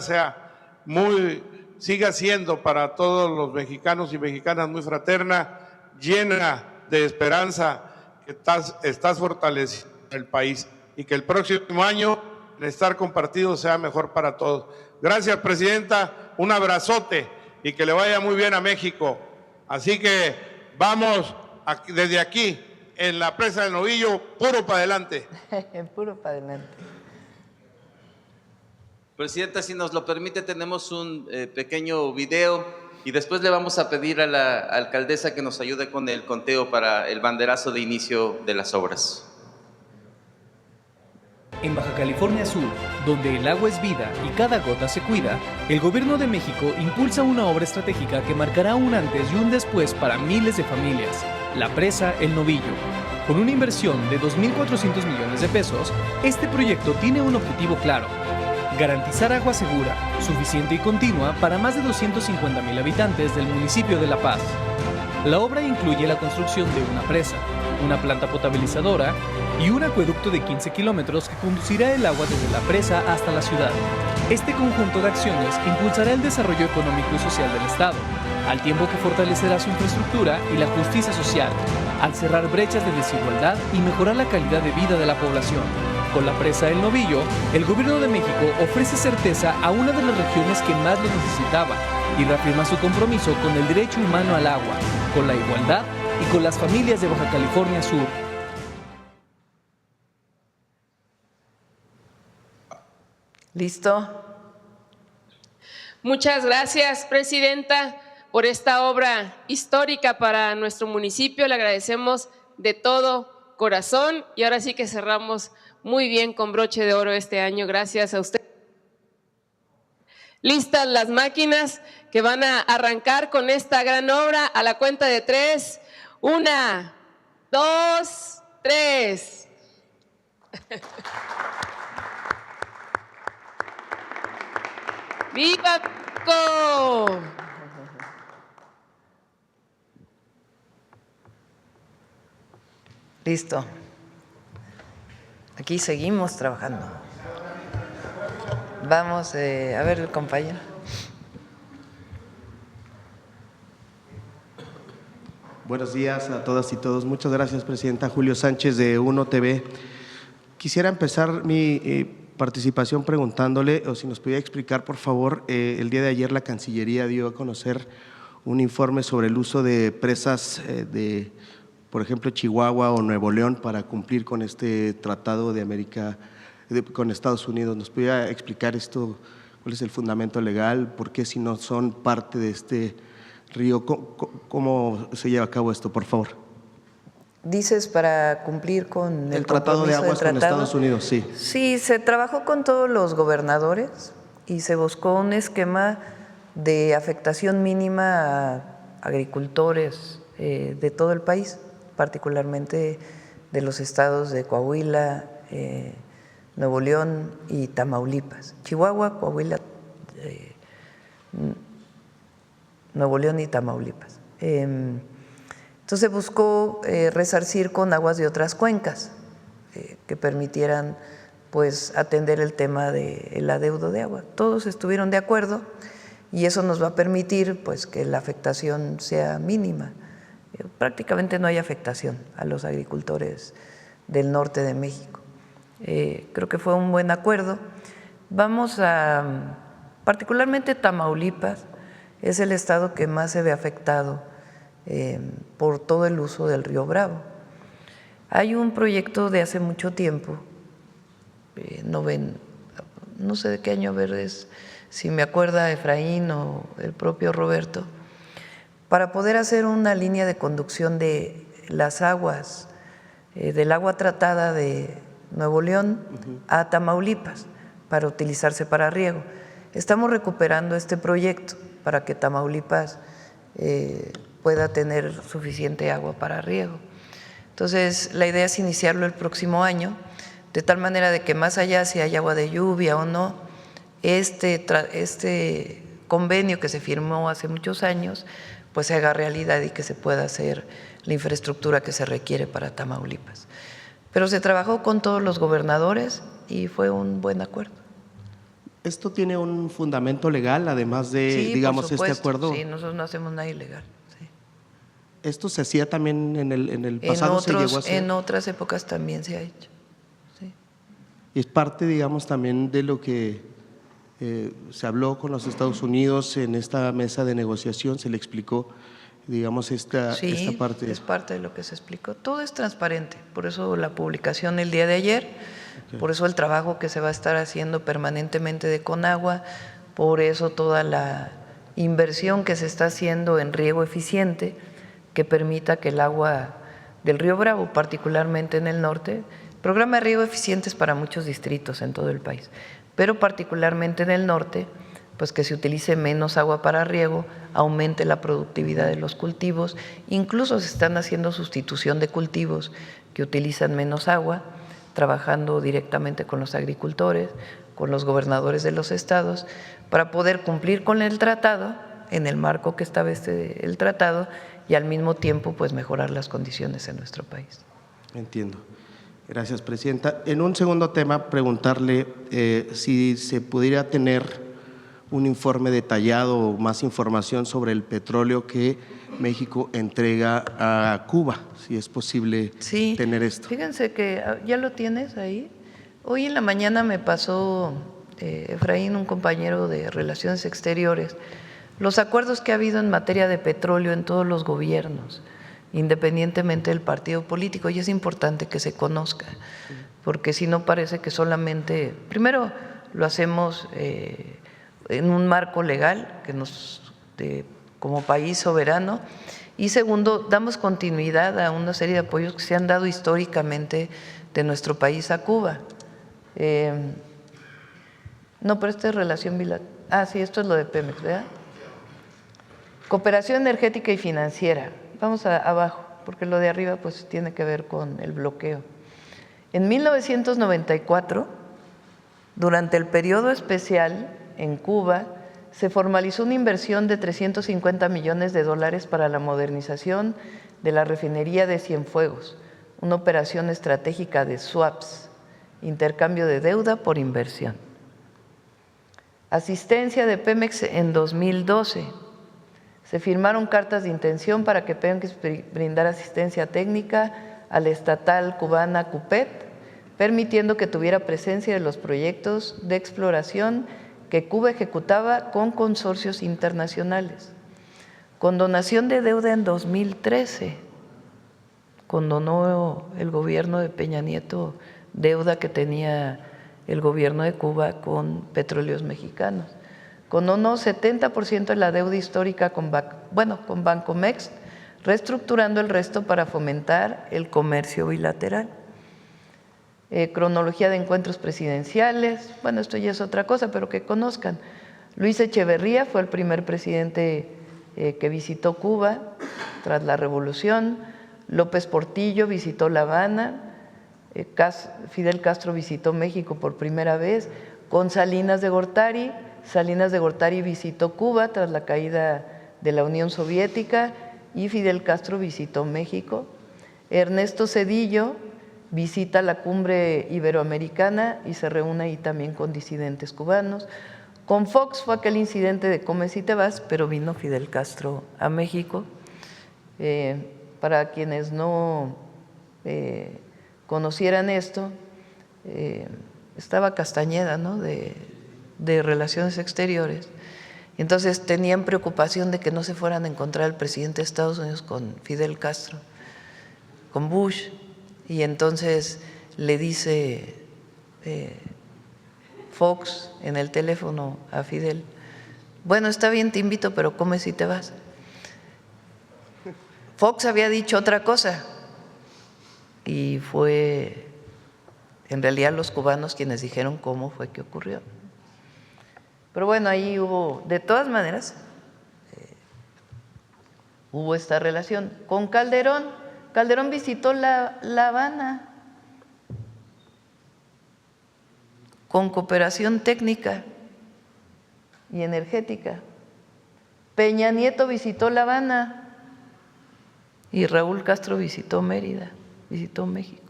siga siendo para todos los mexicanos y mexicanas muy fraterna, llena de esperanza, que estás fortaleciendo el país, y que el próximo año el estar compartido sea mejor para todos. Gracias, presidenta, un abrazote y que le vaya muy bien a México. Así que vamos desde aquí, en la presa del Novillo, puro para adelante. Puro para adelante. Presidenta, si nos lo permite, tenemos un pequeño video y después le vamos a pedir a la alcaldesa que nos ayude con el conteo para el banderazo de inicio de las obras. En Baja California Sur, donde el agua es vida y cada gota se cuida, el Gobierno de México impulsa una obra estratégica que marcará un antes y un después para miles de familias, la presa El Novillo. Con una inversión de 2.400 millones de pesos, este proyecto tiene un objetivo claro: garantizar agua segura, suficiente y continua para más de 250,000 habitantes del municipio de La Paz. La obra incluye la construcción de una presa, una planta potabilizadora y un acueducto de 15 kilómetros que conducirá el agua desde la presa hasta la ciudad. Este conjunto de acciones impulsará el desarrollo económico y social del Estado, al tiempo que fortalecerá su infraestructura y la justicia social, al cerrar brechas de desigualdad y mejorar la calidad de vida de la población. Con la presa El Novillo, el Gobierno de México ofrece certeza a una de las regiones que más lo necesitaba y reafirma su compromiso con el derecho humano al agua, con la igualdad y con las familias de Baja California Sur. ¿Listo? Muchas gracias, presidenta, por esta obra histórica para nuestro municipio. Le agradecemos de todo corazón y ahora sí que cerramos muy bien con broche de oro este año. Gracias a usted. Listas las máquinas que van a arrancar con esta gran obra a la cuenta de 3. 1, 2, 3. ¡Viva México! Listo. Aquí seguimos trabajando. Vamos a ver el compañero. Buenos días a todas y todos. Muchas gracias, presidenta. Julio Sánchez de UNO TV. Quisiera empezar mi participación preguntándole, o si nos pudiera explicar, por favor, el día de ayer la Cancillería dio a conocer un informe sobre el uso de presas de, por ejemplo, Chihuahua o Nuevo León para cumplir con este tratado de América con Estados Unidos. ¿Nos pudiera explicar esto? ¿Cuál es el fundamento legal? ¿Por qué si no son parte de este río? ¿Cómo se lleva a cabo esto, por favor? Dices para cumplir con el tratado de aguas con Estados Unidos, sí. Sí, se trabajó con todos los gobernadores y se buscó un esquema de afectación mínima a agricultores de todo el país, particularmente de los estados de Coahuila, Nuevo León y Tamaulipas. Chihuahua, Coahuila, Nuevo León y Tamaulipas. Entonces buscó resarcir con aguas de otras cuencas que permitieran pues atender el tema del adeudo de agua. Todos estuvieron de acuerdo y eso nos va a permitir pues que la afectación sea mínima. Prácticamente no hay afectación a los agricultores del norte de México. Creo que fue un buen acuerdo. Vamos a, particularmente Tamaulipas, es el estado que más se ve afectado por todo el uso del río Bravo. Hay un proyecto de hace mucho tiempo, no sé de qué año es, si me acuerda Efraín o el propio Roberto, para poder hacer una línea de conducción de las aguas, del agua tratada de Nuevo León a Tamaulipas, para utilizarse para riego. Estamos recuperando este proyecto para que Tamaulipas pueda tener suficiente agua para riego. Entonces, la idea es iniciarlo el próximo año, de tal manera de que más allá si hay agua de lluvia o no, este convenio que se firmó hace muchos años, pues se haga realidad y que se pueda hacer la infraestructura que se requiere para Tamaulipas. Pero se trabajó con todos los gobernadores y fue un buen acuerdo. ¿Esto tiene un fundamento legal, además de, sí, digamos, este acuerdo? Sí, nosotros no hacemos nada ilegal. Sí. ¿Esto se hacía también en el pasado? ¿Se llegó a hacer? En otras épocas también se ha hecho. Sí. Y es parte, digamos, también de lo que se habló con los Estados Unidos en esta mesa de negociación, se le explicó, digamos, esta parte. Sí, es parte de lo que se explicó. Todo es transparente, por eso la publicación el día de ayer, por eso el trabajo que se va a estar haciendo permanentemente de Conagua, por eso toda la inversión que se está haciendo en riego eficiente que permita que el agua del río Bravo, particularmente en el norte, el programa de riego eficiente es para muchos distritos en todo el país, pero particularmente en el norte, pues que se utilice menos agua para riego, aumente la productividad de los cultivos, incluso se están haciendo sustitución de cultivos que utilizan menos agua, trabajando directamente con los agricultores, con los gobernadores de los estados, para poder cumplir con el tratado, en el marco que establece el tratado, y al mismo tiempo pues mejorar las condiciones en nuestro país. Entiendo. Gracias, Presidenta. En un segundo tema, preguntarle si se pudiera tener un informe detallado o más información sobre el petróleo que México entrega a Cuba, si es posible tener esto. Fíjense que ya lo tienes ahí. Hoy en la mañana me pasó Efraín, un compañero de Relaciones Exteriores, los acuerdos que ha habido en materia de petróleo en todos los gobiernos, independientemente del partido político, y es importante que se conozca, porque si no parece que solamente, primero lo hacemos en un marco legal que como país soberano, y segundo, damos continuidad a una serie de apoyos que se han dado históricamente de nuestro país a Cuba. No, pero esta es relación bilateral. Sí, esto es lo de Pemex, ¿verdad? Cooperación energética y financiera. Vamos abajo, porque lo de arriba pues tiene que ver con el bloqueo. En 1994, durante el periodo especial en Cuba, se formalizó una inversión de $350 millones para la modernización de la refinería de Cienfuegos, una operación estratégica de swaps, intercambio de deuda por inversión. Asistencia de Pemex en 2012. Se firmaron cartas de intención para que Pemex brindara asistencia técnica a la estatal cubana CUPET permitiendo que tuviera presencia de los proyectos de exploración que Cuba ejecutaba con consorcios internacionales. Condonación de deuda en 2013. Condonó el gobierno de Peña Nieto deuda que tenía el gobierno de Cuba con Petróleos Mexicanos. Condonó 70% de la deuda histórica con Bancomext, reestructurando el resto para fomentar el comercio bilateral. Cronología de encuentros presidenciales, bueno, esto ya es otra cosa, pero que conozcan. Luis Echeverría fue el primer presidente que visitó Cuba tras la revolución. López Portillo visitó La Habana. Fidel Castro visitó México por primera vez con Salinas de Gortari. Salinas de Gortari visitó Cuba tras la caída de la Unión Soviética y Fidel Castro visitó México. Ernesto Zedillo visita la cumbre iberoamericana y se reúne ahí también con disidentes cubanos. Con Fox fue aquel incidente de Comes y te vas, pero vino Fidel Castro a México. Para quienes no conocieran esto, estaba Castañeda, ¿no?, de Relaciones Exteriores. Entonces tenían preocupación de que no se fueran a encontrar el presidente de Estados Unidos con Fidel Castro, con Bush, y entonces le dice Fox en el teléfono a Fidel: bueno, está bien, te invito, pero come si te vas. Fox había dicho otra cosa y fue en realidad los cubanos quienes dijeron cómo fue que ocurrió. Pero bueno, ahí hubo, de todas maneras, hubo esta relación. Con Calderón, Calderón visitó La Habana con cooperación técnica y energética. Peña Nieto visitó La Habana y Raúl Castro visitó Mérida, visitó México.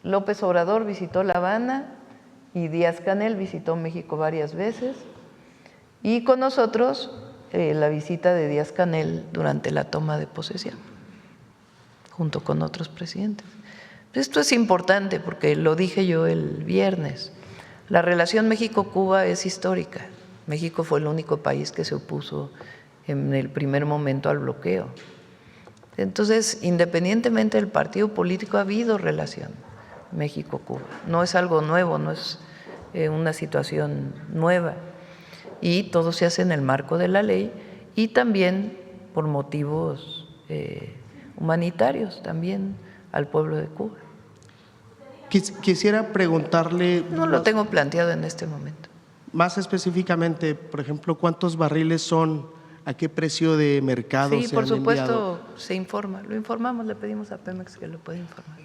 López Obrador visitó La Habana y Díaz-Canel visitó México varias veces, y con nosotros la visita de Díaz-Canel durante la toma de posesión, junto con otros presidentes. Esto es importante porque lo dije yo el viernes, la relación México-Cuba es histórica. México fue el único país que se opuso en el primer momento al bloqueo. Entonces, independientemente del partido político, ha habido relación México-Cuba. No es algo nuevo, no es una situación nueva, y todo se hace en el marco de la ley y también por motivos humanitarios también al pueblo de Cuba. Quisiera preguntarle… No lo tengo planteado en este momento. Más específicamente, por ejemplo, ¿cuántos barriles son? ¿A qué precio de mercado se han enviado? Sí, por supuesto, se informa. Lo informamos, le pedimos a Pemex que lo pueda informar.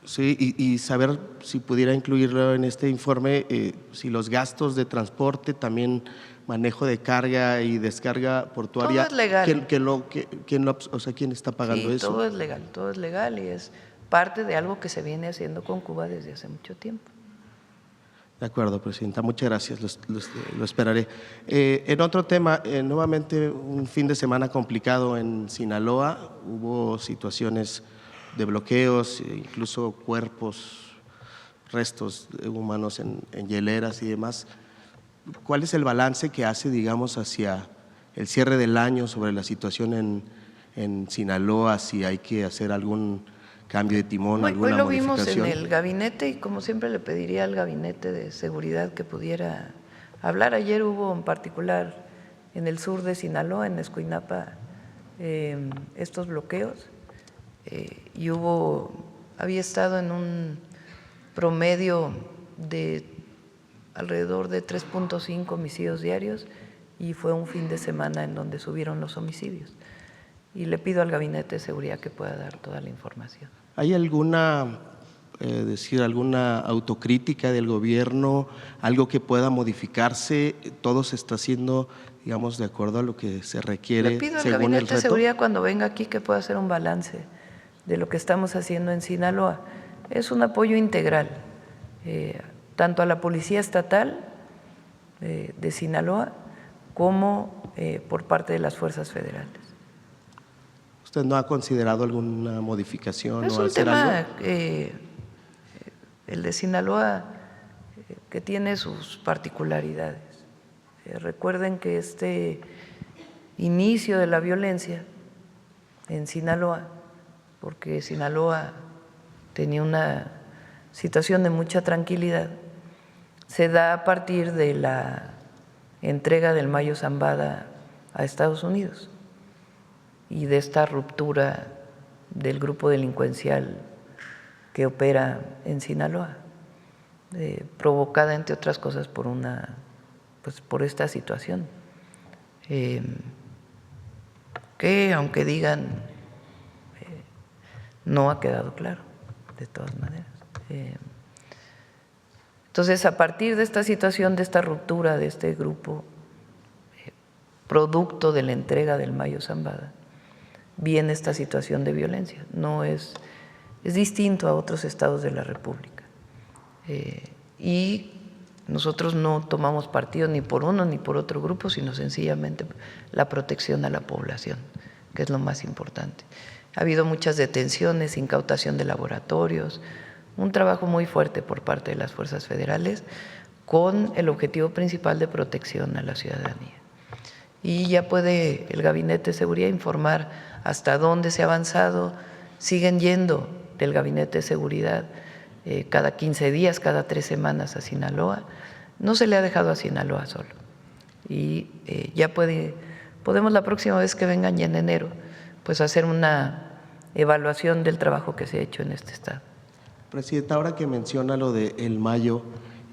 Sí, y saber si pudiera incluirlo en este informe, si los gastos de transporte, también manejo de carga y descarga portuaria. Todo es legal. ¿Quién está pagando eso? Todo es legal y es parte de algo que se viene haciendo con Cuba desde hace mucho tiempo. De acuerdo, Presidenta, muchas gracias, lo esperaré. En otro tema, nuevamente un fin de semana complicado en Sinaloa, hubo situaciones de bloqueos, incluso cuerpos, restos humanos en hieleras y demás. ¿Cuál es el balance que hace, digamos, hacia el cierre del año sobre la situación en Sinaloa, si hay que hacer algún cambio de timón, alguna modificación? Hoy lo vimos en el gabinete y como siempre le pediría al gabinete de seguridad que pudiera hablar. Ayer hubo en particular en el sur de Sinaloa, en Escuinapa, estos bloqueos y había estado en un promedio de alrededor de 3.5 homicidios diarios y fue un fin de semana en donde subieron los homicidios. Y le pido al gabinete de seguridad que pueda dar toda la información. ¿Hay alguna autocrítica del gobierno, algo que pueda modificarse? ¿Todo se está haciendo, digamos, de acuerdo a lo que se requiere según el reto? Le pido al gabinete de seguridad cuando venga aquí que pueda hacer un balance de lo que estamos haciendo en Sinaloa. Es un apoyo integral, tanto a la Policía Estatal de Sinaloa como por parte de las fuerzas federales. ¿Usted no ha considerado alguna modificación es o un hacer tema algo? el de Sinaloa, que tiene sus particularidades. Recuerden que este inicio de la violencia en Sinaloa, porque Sinaloa tenía una situación de mucha tranquilidad, se da a partir de la entrega del Mayo Zambada a Estados Unidos y de esta ruptura del grupo delincuencial que opera en Sinaloa, provocada entre otras cosas por por esta situación, que aunque digan no ha quedado claro de todas maneras. Entonces, a partir de esta situación, de esta ruptura de este grupo, producto de la entrega del Mayo Zambada, viene esta situación de violencia. No es distinto a otros estados de la República. Y nosotros no tomamos partido ni por uno ni por otro grupo, sino sencillamente la protección a la población, que es lo más importante. Ha habido muchas detenciones, incautación de laboratorios, un trabajo muy fuerte por parte de las fuerzas federales con el objetivo principal de protección a la ciudadanía. Y ya puede el Gabinete de Seguridad informar hasta dónde se ha avanzado. Siguen yendo del Gabinete de Seguridad cada 15 días, cada 3 semanas a Sinaloa. No se le ha dejado a Sinaloa solo. Y ya podemos la próxima vez que vengan, ya en enero, pues hacer una evaluación del trabajo que se ha hecho en este estado. Presidenta, ahora que menciona lo de el Mayo,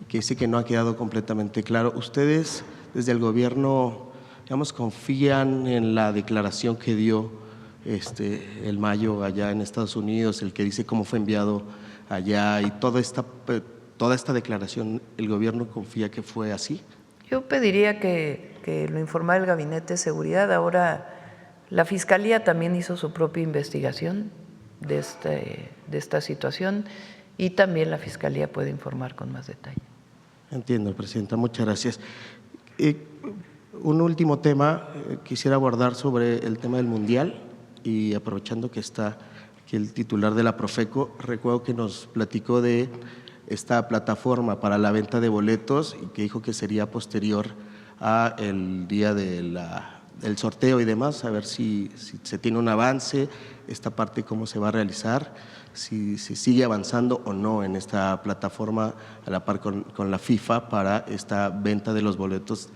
que dice que no ha quedado completamente claro, ¿ustedes desde el gobierno, digamos, confían en la declaración que dio el Mayo allá en Estados Unidos, el que dice cómo fue enviado allá y toda esta declaración, el gobierno confía que fue así? Yo pediría que lo informara el Gabinete de Seguridad. Ahora la Fiscalía también hizo su propia investigación de esta situación y también la Fiscalía puede informar con más detalle. Entiendo, Presidenta, muchas gracias. Un último tema, quisiera abordar sobre el tema del Mundial y aprovechando que está aquí el titular de la Profeco, recuerdo que nos platicó de esta plataforma para la venta de boletos y que dijo que sería posterior a el día del sorteo y demás, a ver si se tiene un avance, esta parte cómo se va a realizar, si sigue avanzando o no en esta plataforma a la par con la FIFA para esta venta de los boletos,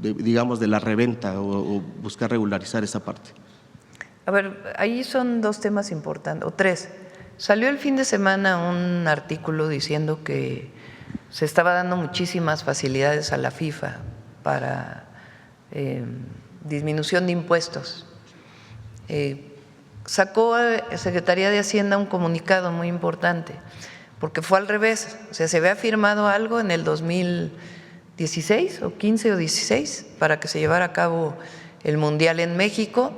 digamos de la reventa o buscar regularizar esa parte. A ver, ahí son 2 temas importantes, o 3. Salió el fin de semana un artículo diciendo que se estaba dando muchísimas facilidades a la FIFA para disminución de impuestos. Sacó Secretaría de Hacienda un comunicado muy importante, porque fue al revés, o sea, se había firmado algo en el 2016 o 15 o 16 para que se llevara a cabo el Mundial en México,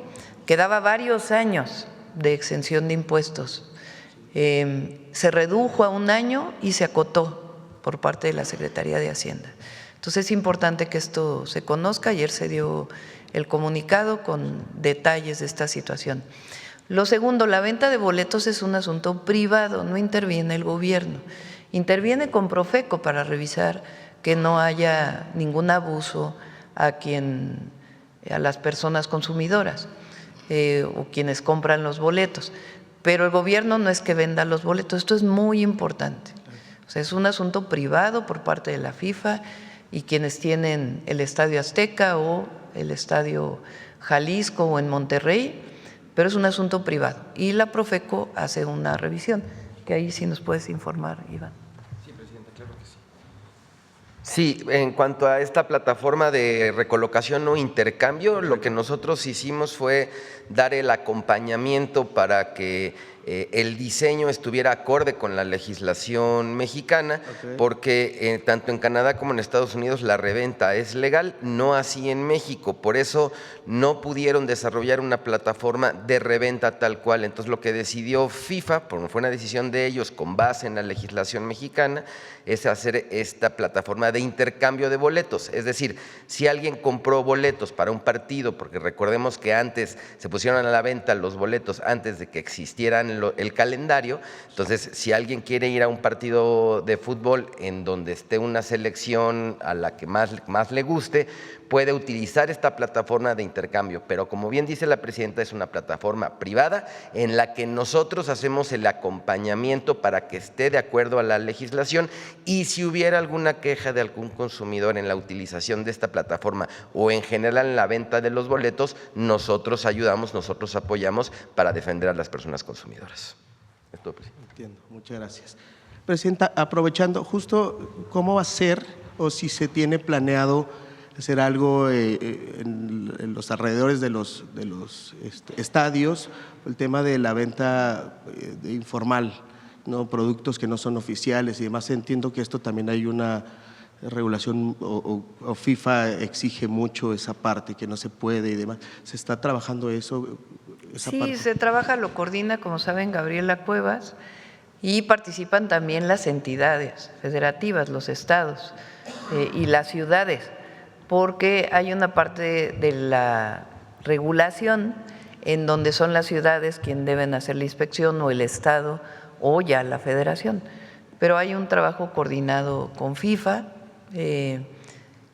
que daba varios años de exención de impuestos. Se redujo a 1 año y se acotó por parte de la Secretaría de Hacienda. Entonces es importante que esto se conozca. Ayer se dio el comunicado con detalles de esta situación. Lo segundo, la venta de boletos es un asunto privado, no interviene el gobierno. Interviene con Profeco para revisar que no haya ningún abuso a las personas consumidoras o quienes compran los boletos. Pero el gobierno no es que venda los boletos, esto es muy importante. O sea, es un asunto privado por parte de la FIFA y quienes tienen el Estadio Azteca o el Estadio Jalisco o en Monterrey, pero es un asunto privado. Y la Profeco hace una revisión, que ahí sí nos puedes informar, Iván. Sí, Presidenta, claro que sí. Sí, en cuanto a esta plataforma de recolocación o intercambio, lo que nosotros hicimos fue dar el acompañamiento para que el diseño estuviera acorde con la legislación mexicana, porque tanto en Canadá como en Estados Unidos la reventa es legal, no así en México, por eso no pudieron desarrollar una plataforma de reventa tal cual. Entonces lo que decidió FIFA, fue una decisión de ellos con base en la legislación mexicana, es hacer esta plataforma de intercambio de boletos. Es decir, si alguien compró boletos para un partido, porque recordemos que antes se pusieron a la venta los boletos antes de que existieran cambian el calendario. Entonces, si alguien quiere ir a un partido de fútbol en donde esté una selección a la que más le guste, puede utilizar esta plataforma de intercambio. Pero como bien dice la presidenta, es una plataforma privada en la que nosotros hacemos el acompañamiento para que esté de acuerdo a la legislación, y si hubiera alguna queja de algún consumidor en la utilización de esta plataforma o en general en la venta de los boletos, nosotros ayudamos, nosotros apoyamos para defender a las personas consumidoras. Esto, presidente. Entiendo, muchas gracias. Presidenta, aprovechando, justo cómo va a ser o si se tiene planeado hacer algo en los alrededores de los estadios, el tema de la venta informal, ¿no? Productos que no son oficiales y demás. Entiendo que esto también hay una regulación o FIFA exige mucho esa parte, que no se puede y demás. ¿Se está trabajando eso? Sí, parte? se trabaja, lo coordina, como saben, Gabriela Cuevas, y participan también las entidades federativas, los estados y las ciudades, porque hay una parte de la regulación en donde son las ciudades quienes deben hacer la inspección, o el estado o ya la federación. Pero hay un trabajo coordinado con FIFA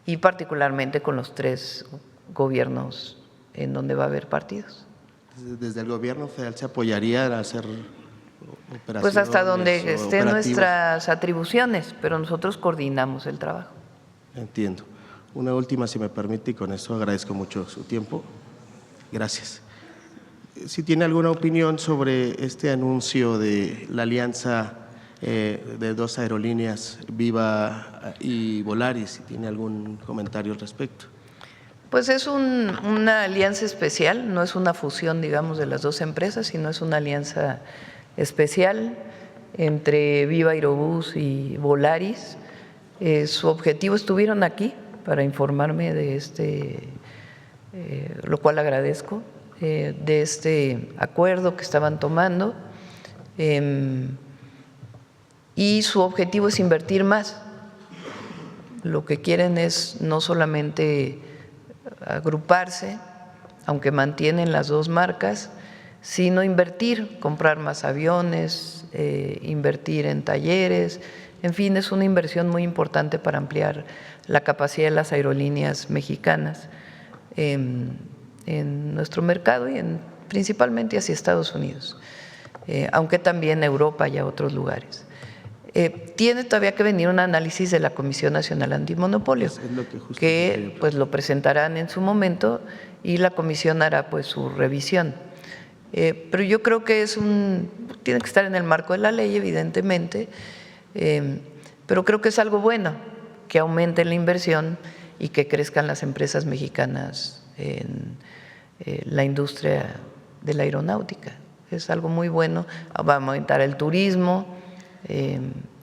y particularmente con los 3 gobiernos en donde va a haber partidos. ¿Desde el gobierno federal se apoyaría a hacer operaciones? Pues hasta donde estén operativos? nuestras atribuciones, pero nosotros coordinamos el trabajo. Entiendo. Una última, si me permite, y con eso agradezco mucho su tiempo. Gracias. Si tiene alguna opinión sobre este anuncio de la alianza de 2 aerolíneas, Viva y Volaris, si tiene algún comentario al respecto. Pues es una alianza especial, no es una fusión, digamos, de las 2 empresas, sino es una alianza especial entre Viva Aerobús y Volaris. Su objetivo, estuvieron aquí para informarme de lo cual agradezco, de este acuerdo que estaban tomando, y su objetivo es invertir más. Lo que quieren es no solamente agruparse, aunque mantienen las 2 marcas, sino invertir, comprar más aviones, invertir en talleres, en fin, es una inversión muy importante para ampliar la capacidad de las aerolíneas mexicanas en nuestro mercado y principalmente hacia Estados Unidos, aunque también Europa y a otros lugares. Tiene todavía que venir un análisis de la Comisión Nacional Antimonopolio, que pues lo presentarán en su momento y la comisión hará pues su revisión. Pero yo creo que tiene que estar en el marco de la ley, evidentemente, pero creo que es algo bueno que aumente la inversión y que crezcan las empresas mexicanas en la industria de la aeronáutica. Es algo muy bueno, va a aumentar el turismo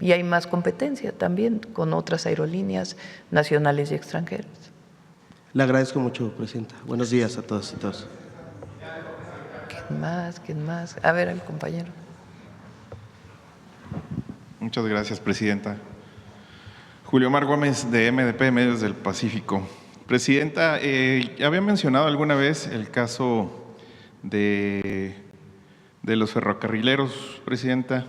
y hay más competencia también con otras aerolíneas nacionales y extranjeras. Le agradezco mucho, presidenta. Buenos días a todos y todas. ¿Quién más? A ver, el compañero. Muchas gracias, presidenta. Julio Mar Gómez, de MDP, Medios del Pacífico. Presidenta, ya había mencionado alguna vez el caso de los ferrocarrileros, presidenta,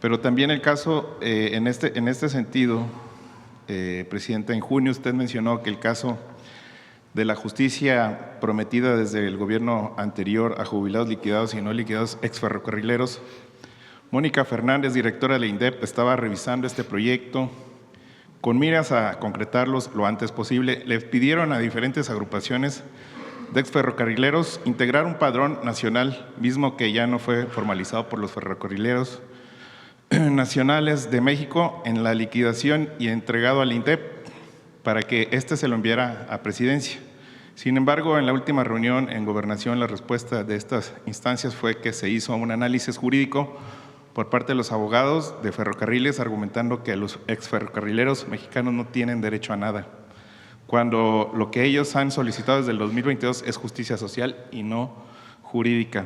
pero también el caso, en este sentido, presidenta, en junio usted mencionó que el caso de la justicia prometida desde el gobierno anterior a jubilados liquidados y no liquidados exferrocarrileros, Mónica Fernández, directora de la INDEP, estaba revisando este proyecto con miras a concretarlos lo antes posible. Le pidieron a diferentes agrupaciones de exferrocarrileros integrar un padrón nacional, mismo que ya no fue formalizado por los ferrocarrileros nacionales de México en la liquidación y entregado al INDEP para que éste se lo enviara a Presidencia. Sin embargo, en la última reunión en Gobernación, la respuesta de estas instancias fue que se hizo un análisis jurídico por parte de los abogados de ferrocarriles, argumentando que los exferrocarrileros mexicanos no tienen derecho a nada, cuando lo que ellos han solicitado desde el 2022 es justicia social y no jurídica.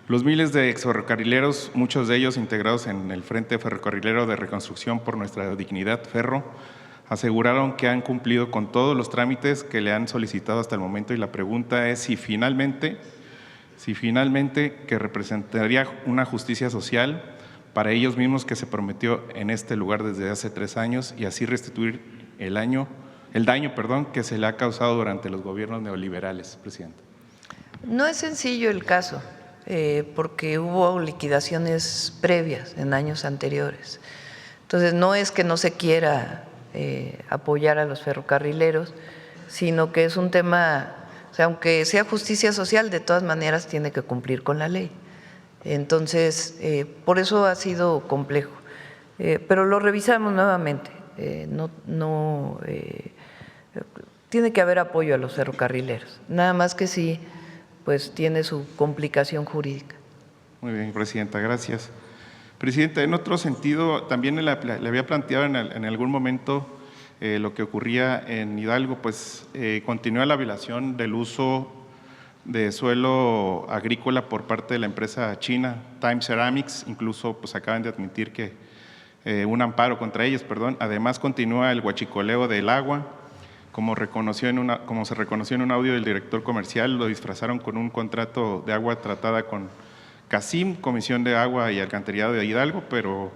Los miles de exferrocarrileros, muchos de ellos integrados en el Frente Ferrocarrilero de Reconstrucción por Nuestra Dignidad, Ferro, aseguraron que han cumplido con todos los trámites que le han solicitado hasta el momento, y la pregunta es si finalmente si finalmente que representaría una justicia social para ellos mismos que se prometió en este lugar desde hace 3 años y así restituir el daño que se le ha causado durante los gobiernos neoliberales, presidenta. No es sencillo el caso, porque hubo liquidaciones previas en años anteriores. Entonces, no es que no se quiera apoyar a los ferrocarrileros, sino que es un tema, o sea, aunque sea justicia social, de todas maneras tiene que cumplir con la ley. Entonces, por eso ha sido complejo. Pero lo revisamos nuevamente. Tiene que haber apoyo a los ferrocarrileros, nada más que sí, pues tiene su complicación jurídica. Muy bien, presidenta, gracias. Presidenta, en otro sentido, también le había planteado en algún momento lo que ocurría en Hidalgo, pues continúa la violación del uso de suelo agrícola por parte de la empresa china Time Ceramics, incluso pues acaban de admitir que un amparo contra ellos, perdón. Además continúa el huachicoleo del agua, como se reconoció en un audio del director comercial, lo disfrazaron con un contrato de agua tratada con CACIM, Comisión de Agua y Alcantarillado de Hidalgo, pero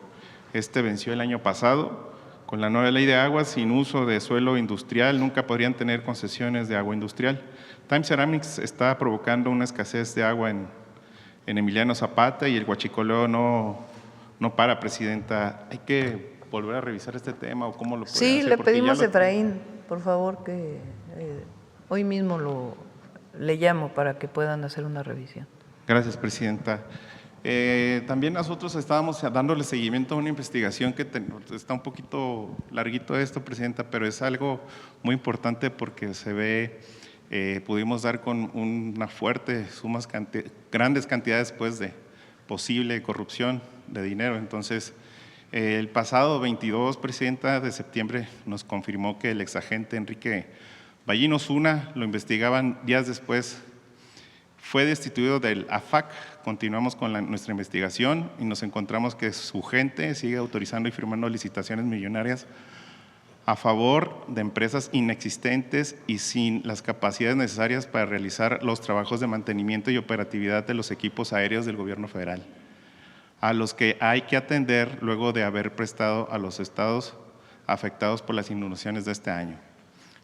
este venció el año pasado. Con la nueva ley de aguas, sin uso de suelo industrial, nunca podrían tener concesiones de agua industrial. Time Ceramics está provocando una escasez de agua en Emiliano Zapata y el huachicoleo no para, presidenta. ¿Hay que volver a revisar este tema o cómo lo podemos hacer? Sí, le pedimos a Efraín, por favor, que hoy mismo le llamo para que puedan hacer una revisión. Gracias, presidenta. También nosotros estábamos dándole seguimiento a una investigación que está un poquito larguito esto, presidenta, pero es algo muy importante porque se ve, pudimos dar con una fuerte grandes cantidades pues, de posible corrupción de dinero. Entonces, el pasado 22, presidenta, de septiembre nos confirmó que el exagente Enrique Ballín Osuna, lo investigaban días después, fue destituido del AFAC. Continuamos con nuestra investigación y nos encontramos que su gente sigue autorizando y firmando licitaciones millonarias a favor de empresas inexistentes y sin las capacidades necesarias para realizar los trabajos de mantenimiento y operatividad de los equipos aéreos del gobierno federal, a los que hay que atender luego de haber prestado a los estados afectados por las inundaciones de este año.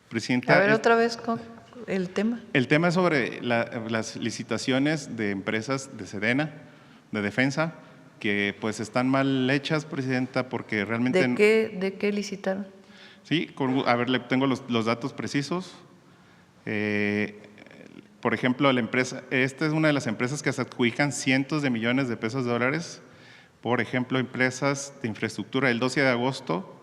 Presidenta, a ver, otra vez con el tema. El tema es sobre las licitaciones de empresas de Sedena, de defensa, que pues están mal hechas, presidenta, porque realmente… ¿De qué licitaron? Sí, a ver, tengo los datos precisos. Por ejemplo, esta es una de las empresas que se adjudican cientos de millones de pesos de dólares. Por ejemplo, empresas de infraestructura. El 12 de agosto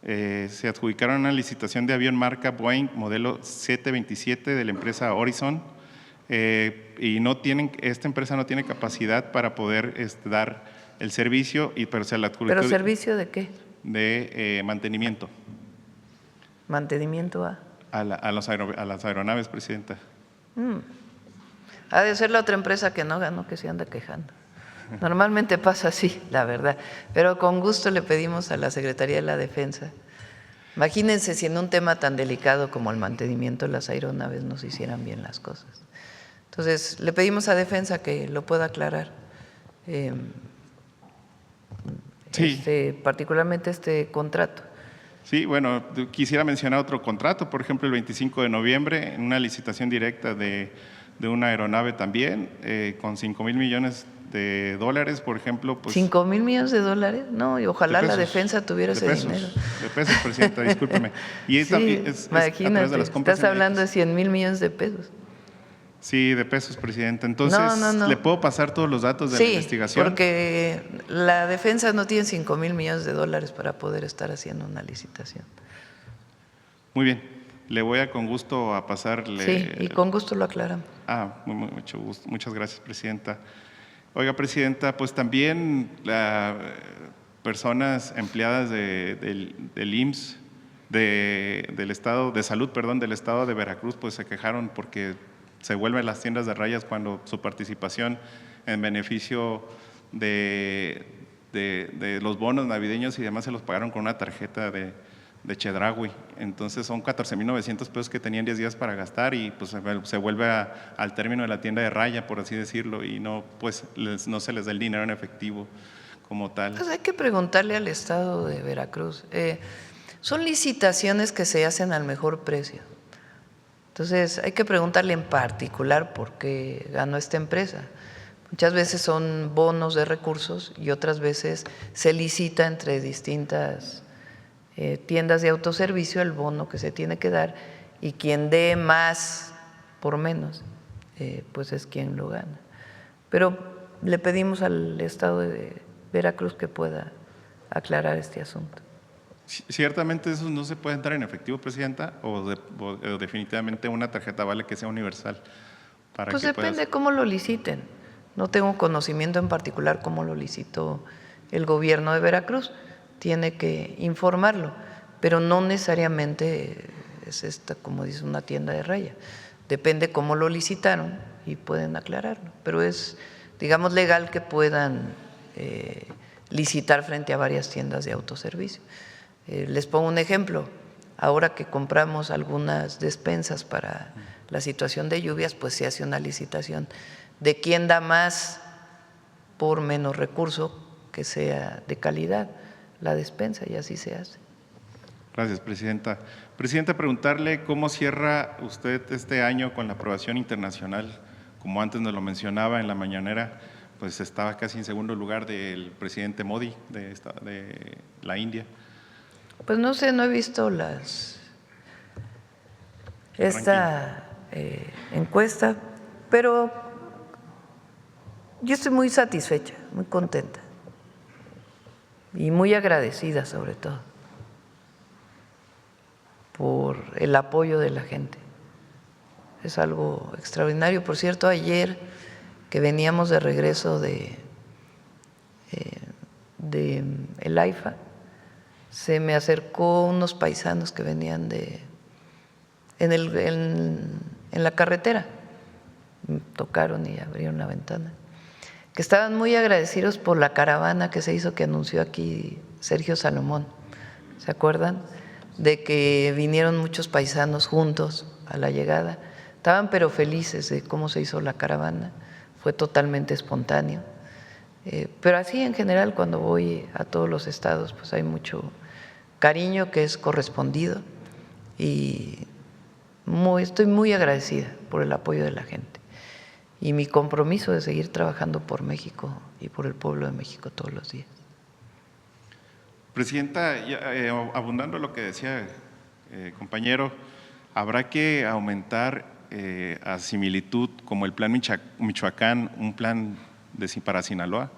se adjudicaron una licitación de avión marca Boeing modelo 727 de la empresa Horizon y esta empresa no tiene capacidad para poder dar el servicio, pero se la adjudicó. ¿Pero servicio de qué? De mantenimiento. ¿Mantenimiento a las aeronaves, presidenta. Ha de ser la otra empresa que no ganó, que se anda quejando. Normalmente pasa así, la verdad. Pero con gusto le pedimos a la Secretaría de la Defensa. Imagínense si en un tema tan delicado como el mantenimiento de las aeronaves nos hicieran bien las cosas. Entonces, le pedimos a Defensa que lo pueda aclarar. Sí. Particularmente este contrato. Sí, bueno, quisiera mencionar otro contrato, por ejemplo, el 25 de noviembre, en una licitación directa de una aeronave también, con 5,000 millones de dólares, por ejemplo. Pues, ¿5,000 millones de dólares? No, y ojalá la defensa tuviera ese dinero. De pesos, presidenta, discúlpeme. Y sí, imagínate, estás hablando de 100,000 millones de pesos. Sí, de pesos, presidenta. Entonces, no. ¿Le puedo pasar todos los datos de la investigación? Sí, porque la defensa no tiene 5,000 millones de dólares para poder estar haciendo una licitación. Muy bien. Le voy con gusto a pasarle… Sí, y con gusto lo aclaramos. Mucho gusto. Muchas gracias, presidenta. Oiga, presidenta, pues también personas empleadas del IMSS, del Estado de Salud, del Estado de Veracruz, pues se quejaron porque se vuelven las tiendas de rayas cuando su participación en beneficio de los bonos navideños y demás se los pagaron con una tarjeta de de Chedraui. Entonces son 14,900 pesos que tenían 10 días para gastar y pues se vuelve al término de la tienda de raya, por así decirlo, y no, pues, no se les da el dinero en efectivo como tal. Pues hay que preguntarle al Estado de Veracruz. Son licitaciones que se hacen al mejor precio. Entonces hay que preguntarle en particular por qué ganó esta empresa. Muchas veces son bonos de recursos y otras veces se licita entre distintas tiendas de autoservicio el bono que se tiene que dar, y quien dé más por menos, pues es quien lo gana. Pero le pedimos al Estado de Veracruz que pueda aclarar este asunto. Ciertamente esos no se pueden dar en efectivo, Presidenta, o definitivamente una tarjeta vale que sea universal. Pues depende cómo lo liciten. No tengo conocimiento en particular cómo lo licitó el gobierno de Veracruz. Tiene que informarlo, pero no necesariamente es esta, como dice, una tienda de raya. Depende cómo lo licitaron y pueden aclararlo. Pero es, digamos, legal que puedan licitar frente a varias tiendas de autoservicio. Les pongo un ejemplo. Ahora que compramos algunas despensas para la situación de lluvias, pues se hace una licitación de quién da más por menos recurso que sea de calidad la despensa, y así se hace. Gracias, Presidenta. Presidenta, preguntarle cómo cierra usted este año con la aprobación internacional. Como antes nos lo mencionaba en la mañanera, pues estaba casi en segundo lugar del presidente Modi de la India. Pues no sé, no he visto esta encuesta, pero yo estoy muy satisfecha, muy contenta y muy agradecida sobre todo por el apoyo de la gente. Es algo extraordinario. Por cierto, ayer que veníamos de regreso de el AIFA, se me acercó unos paisanos que venían en la carretera, me tocaron y abrieron la ventana, que estaban muy agradecidos por la caravana que se hizo, que anunció aquí Sergio Salomón. ¿Se acuerdan? De que vinieron muchos paisanos juntos a la llegada. Estaban pero felices de cómo se hizo la caravana, fue totalmente espontáneo. Pero así en general cuando voy a todos los estados pues hay mucho cariño que es correspondido y estoy muy agradecida por el apoyo de la gente y mi compromiso de seguir trabajando por México y por el pueblo de México todos los días. Presidenta, abundando lo que decía compañero, ¿habrá que aumentar a similitud como el plan Michoacán, un plan para Sinaloa?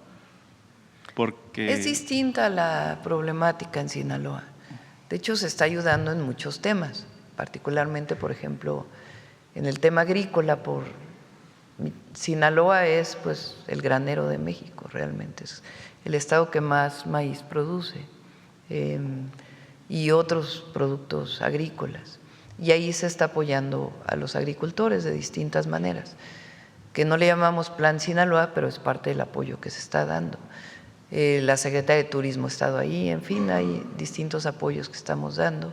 Porque es distinta la problemática en Sinaloa. De hecho, se está ayudando en muchos temas, particularmente, por ejemplo, en el tema agrícola. Sinaloa es pues el granero de México, realmente es el estado que más maíz produce y otros productos agrícolas. Y ahí se está apoyando a los agricultores de distintas maneras, que no le llamamos Plan Sinaloa, pero es parte del apoyo que se está dando. La Secretaría de Turismo ha estado ahí, en fin, hay distintos apoyos que estamos dando.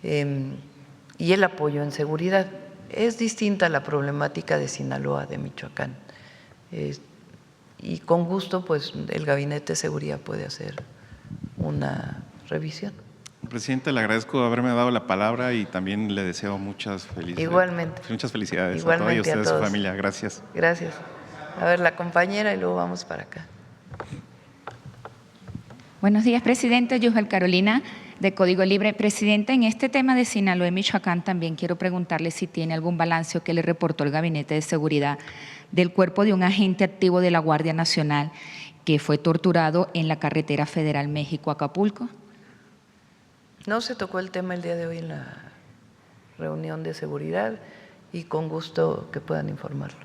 Y el apoyo en seguridad. Es distinta la problemática de Sinaloa, de Michoacán. Y con gusto, pues el Gabinete de Seguridad puede hacer una revisión. Presidente, le agradezco haberme dado la palabra y también le deseo muchas felicidades. Igualmente. Muchas felicidades Igualmente a todos y a ustedes, a todos. su familia. Gracias. Gracias. A ver, la compañera y luego vamos para acá. Buenos días, Presidenta. Yusbel Carolina, de Código Libre. Presidenta, en este tema de Sinaloa y Michoacán también quiero preguntarle si tiene algún balance que le reportó el Gabinete de Seguridad del cuerpo de un agente activo de la Guardia Nacional que fue torturado en la carretera federal México-Acapulco. No se tocó el tema el día de hoy en la reunión de seguridad y con gusto que puedan informarlo.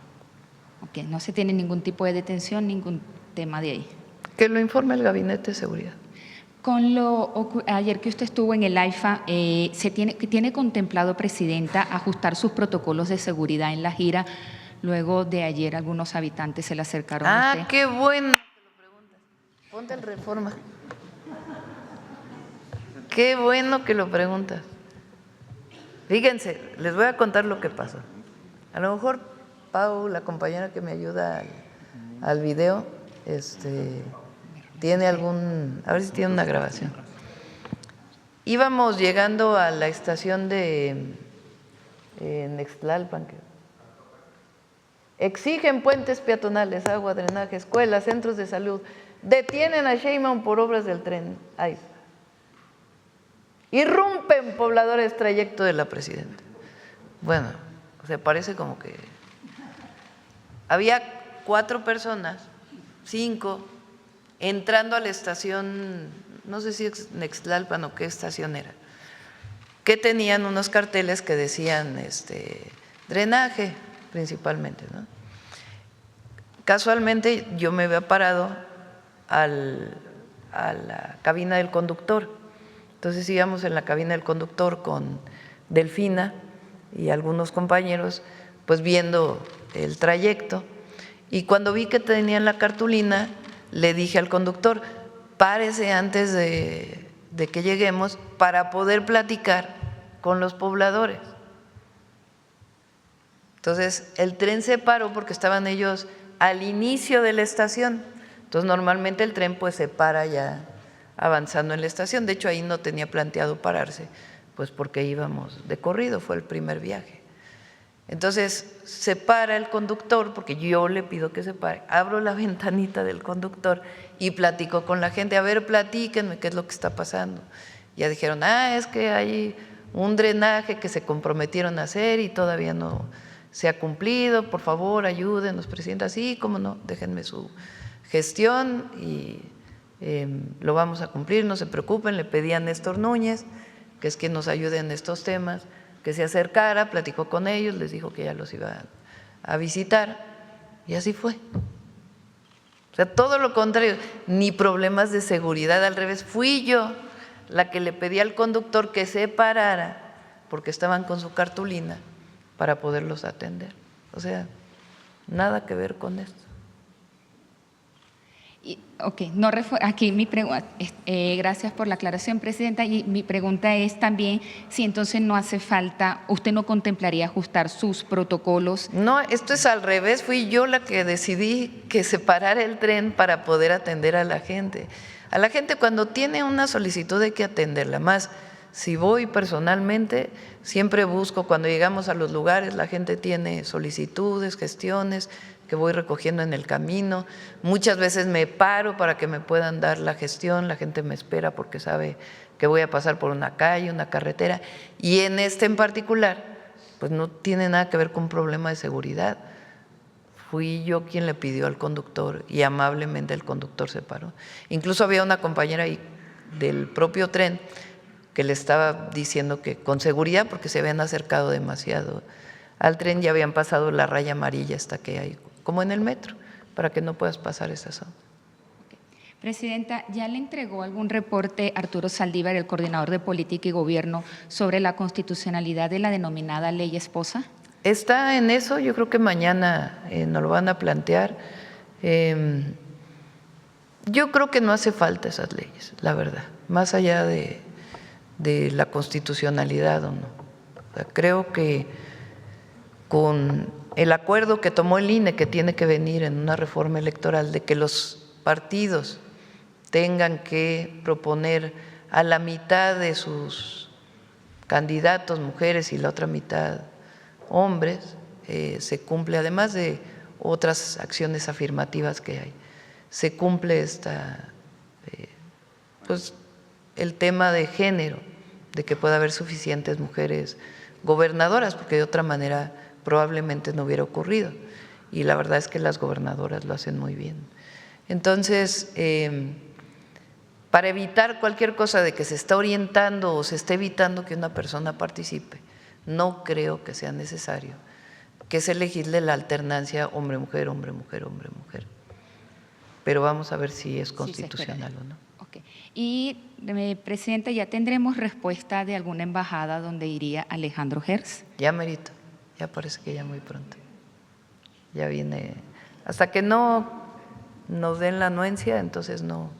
Okay, no se tiene ningún tipo de detención, ningún tema de ahí. Que lo informe el Gabinete de Seguridad. Ayer que usted estuvo en el AIFA, ¿tiene contemplado, Presidenta, ajustar sus protocolos de seguridad en la gira? Luego de ayer algunos habitantes se le acercaron a usted. ¡Qué bueno que lo preguntas! Ponte el Reforma. Qué bueno que lo preguntas. Fíjense, les voy a contar lo que pasó. A lo mejor Pau, la compañera que me ayuda al video, tiene algún, a ver si tiene una grabación. Íbamos llegando a la estación de Nextlalpan. Exigen puentes peatonales, agua, drenaje, escuelas, centros de salud. Detienen a Sheinbaum por obras del tren. Ay. Irrumpen pobladores trayecto de la presidenta. Bueno, se parece como que había 4 personas, 5, entrando a la estación, no sé si es Nextlalpan o qué estación era, que tenían unos carteles que decían drenaje principalmente, ¿no? Casualmente yo me había parado a la cabina del conductor. Entonces íbamos en la cabina del conductor con Delfina y algunos compañeros, pues viendo el trayecto. Y cuando vi que tenían la cartulina, le dije al conductor, párese antes de que lleguemos para poder platicar con los pobladores. Entonces el tren se paró porque estaban ellos al inicio de la estación. Entonces normalmente el tren pues se para ya avanzando en la estación. De hecho ahí no tenía planteado pararse, pues porque íbamos de corrido, fue el primer viaje. Entonces se para el conductor, porque yo le pido que se pare, abro la ventanita del conductor y platico con la gente, a ver, platíquenme qué es lo que está pasando. Ya dijeron, es que hay un drenaje que se comprometieron a hacer y todavía no se ha cumplido, por favor ayúdenos, presidenta. Sí, cómo no, déjenme su gestión y lo vamos a cumplir, no se preocupen. Le pedí a Néstor Núñez, que es quien nos ayude en estos temas, que se acercara, platicó con ellos, les dijo que ya los iba a visitar y así fue. O sea, todo lo contrario, ni problemas de seguridad, al revés, fui yo la que le pedí al conductor que se parara porque estaban con su cartulina para poderlos atender. O sea, nada que ver con esto. Ok, aquí mi pregunta, gracias por la aclaración, presidenta, y mi pregunta es también si entonces no hace falta, usted no contemplaría ajustar sus protocolos. No, esto es al revés, fui yo la que decidí que se parara el tren para poder atender a la gente. A la gente cuando tiene una solicitud hay que atenderla, más si voy personalmente, siempre busco, cuando llegamos a los lugares, la gente tiene solicitudes, gestiones, que voy recogiendo en el camino. Muchas veces me paro para que me puedan dar la gestión, la gente me espera porque sabe que voy a pasar por una calle, una carretera, y en en particular, pues no tiene nada que ver con un problema de seguridad. Fui yo quien le pidió al conductor y amablemente el conductor se paró. Incluso había una compañera ahí del propio tren que le estaba diciendo que con seguridad, porque se habían acercado demasiado al tren, ya habían pasado la raya amarilla hasta que hay, como en el metro, para que no puedas pasar esa zona. Presidenta, ¿ya le entregó algún reporte Arturo Saldívar, el coordinador de Política y Gobierno, sobre la constitucionalidad de la denominada Ley Esposa? Está en eso, yo creo que mañana nos lo van a plantear. Yo creo que no hace falta esas leyes, la verdad, más allá de la constitucionalidad o no. O sea, creo que con el acuerdo que tomó el INE, que tiene que venir en una reforma electoral, de que los partidos tengan que proponer a la mitad de sus candidatos mujeres y la otra mitad hombres, se cumple, además de otras acciones afirmativas que hay, se cumple pues el tema de género, de que pueda haber suficientes mujeres gobernadoras, porque de otra manera probablemente no hubiera ocurrido. Y la verdad es que las gobernadoras lo hacen muy bien. Entonces, para evitar cualquier cosa de que se está orientando o se esté evitando que una persona participe, no creo que sea necesario que se legisle la alternancia hombre-mujer, hombre-mujer, hombre-mujer. Pero vamos a ver si es constitucional o no. Okay. Y, presidenta, ¿ya tendremos respuesta de alguna embajada donde iría Alejandro Hertz? Ya merito, ya parece que ya muy pronto. Ya viene, hasta que no nos den la anuencia, entonces no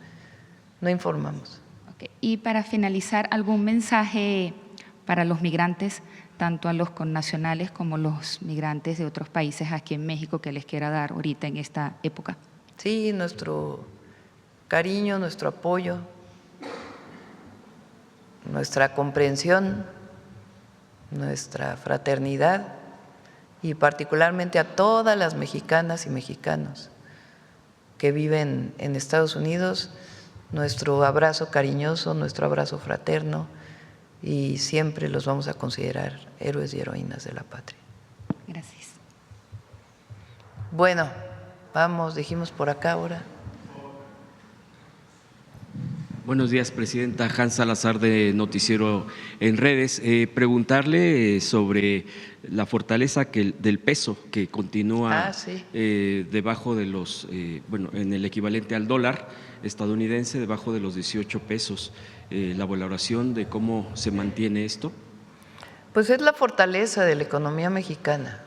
informamos. Ok. Y para finalizar, ¿algún mensaje para los migrantes, tanto a los connacionales como los migrantes de otros países aquí en México, que les quiera dar ahorita en esta época? Sí, nuestro cariño, nuestro apoyo, nuestra comprensión, nuestra fraternidad y particularmente a todas las mexicanas y mexicanos que viven en Estados Unidos, nuestro abrazo cariñoso, nuestro abrazo fraterno, y siempre los vamos a considerar héroes y heroínas de la patria. Gracias. Bueno, vamos, dijimos por acá ahora. Buenos días, Presidenta. Hans Salazar, de Noticiero en Redes. Preguntarle sobre la fortaleza del peso que continúa debajo de los, en el equivalente al dólar estadounidense, debajo de los 18 pesos. La valoración de cómo se mantiene esto. Pues es la fortaleza de la economía mexicana.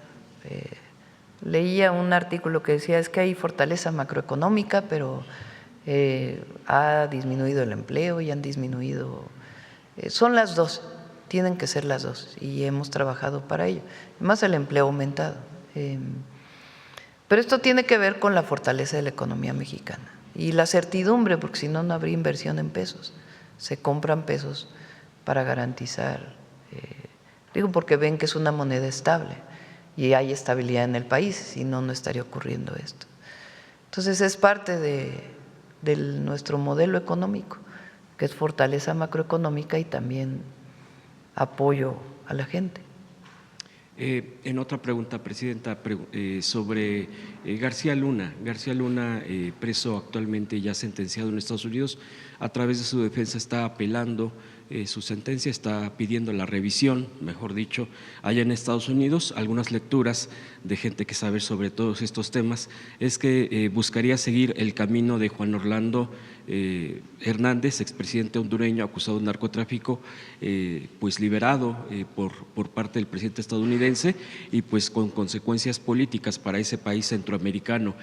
Leía un artículo que decía es que hay fortaleza macroeconómica, pero ha disminuido el empleo y han disminuido… son las dos, tienen que ser las dos y hemos trabajado para ello. Además el empleo ha aumentado. Pero esto tiene que ver con la fortaleza de la economía mexicana y la certidumbre, porque si no, no habría inversión en pesos. Se compran pesos para garantizar, digo porque ven que es una moneda estable y hay estabilidad en el país, si no, no estaría ocurriendo esto. Entonces es parte de nuestro modelo económico, que es fortaleza macroeconómica y también apoyo a la gente. En otra pregunta, Presidenta, sobre García Luna. García Luna, preso actualmente, ya sentenciado en Estados Unidos, a través de su defensa está apelando su sentencia, está pidiendo la revisión, mejor dicho, allá en Estados Unidos. Algunas lecturas de gente que sabe sobre todos estos temas es que buscaría seguir el camino de Juan Orlando Hernández, expresidente hondureño acusado de narcotráfico, pues liberado por parte del presidente estadounidense y pues con consecuencias políticas para ese país centroamericano.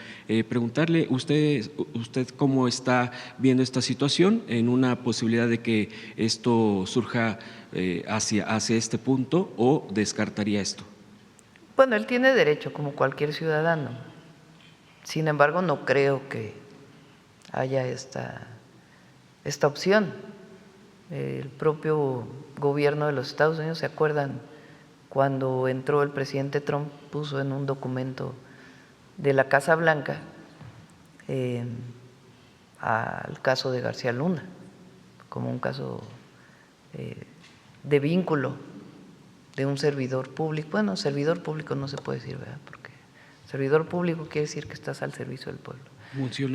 Preguntarle usted cómo está viendo esta situación en una posibilidad de que esto surja hacia este punto, o descartaría esto. Bueno, él tiene derecho como cualquier ciudadano. Sin embargo, no creo que haya esta opción. El propio gobierno de los Estados Unidos, ¿se acuerdan? Cuando entró el presidente Trump, puso en un documento de la Casa Blanca al caso de García Luna como un caso de vínculo de un servidor público. Bueno, servidor público no se puede decir, ¿verdad? Porque servidor público quiere decir que estás al servicio del pueblo.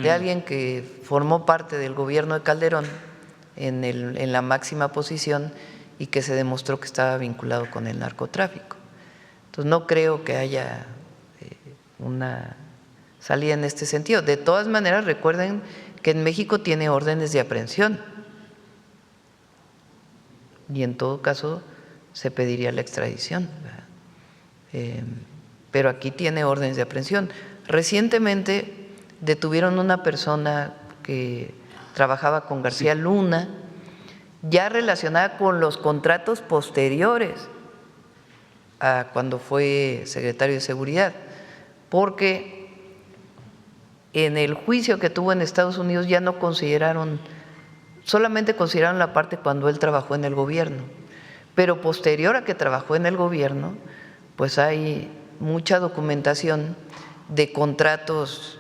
De alguien que formó parte del gobierno de Calderón en la máxima posición y que se demostró que estaba vinculado con el narcotráfico. Entonces no creo que haya una salida en este sentido. De todas maneras, recuerden que en México tiene órdenes de aprehensión y en todo caso se pediría la extradición, pero aquí tiene órdenes de aprehensión. Recientemente detuvieron una persona que trabajaba con García Luna, ya relacionada con los contratos posteriores a cuando fue secretario de Seguridad, porque en el juicio que tuvo en Estados Unidos ya no consideraron, solamente consideraron la parte cuando él trabajó en el gobierno, pero posterior a que trabajó en el gobierno, pues hay mucha documentación de contratos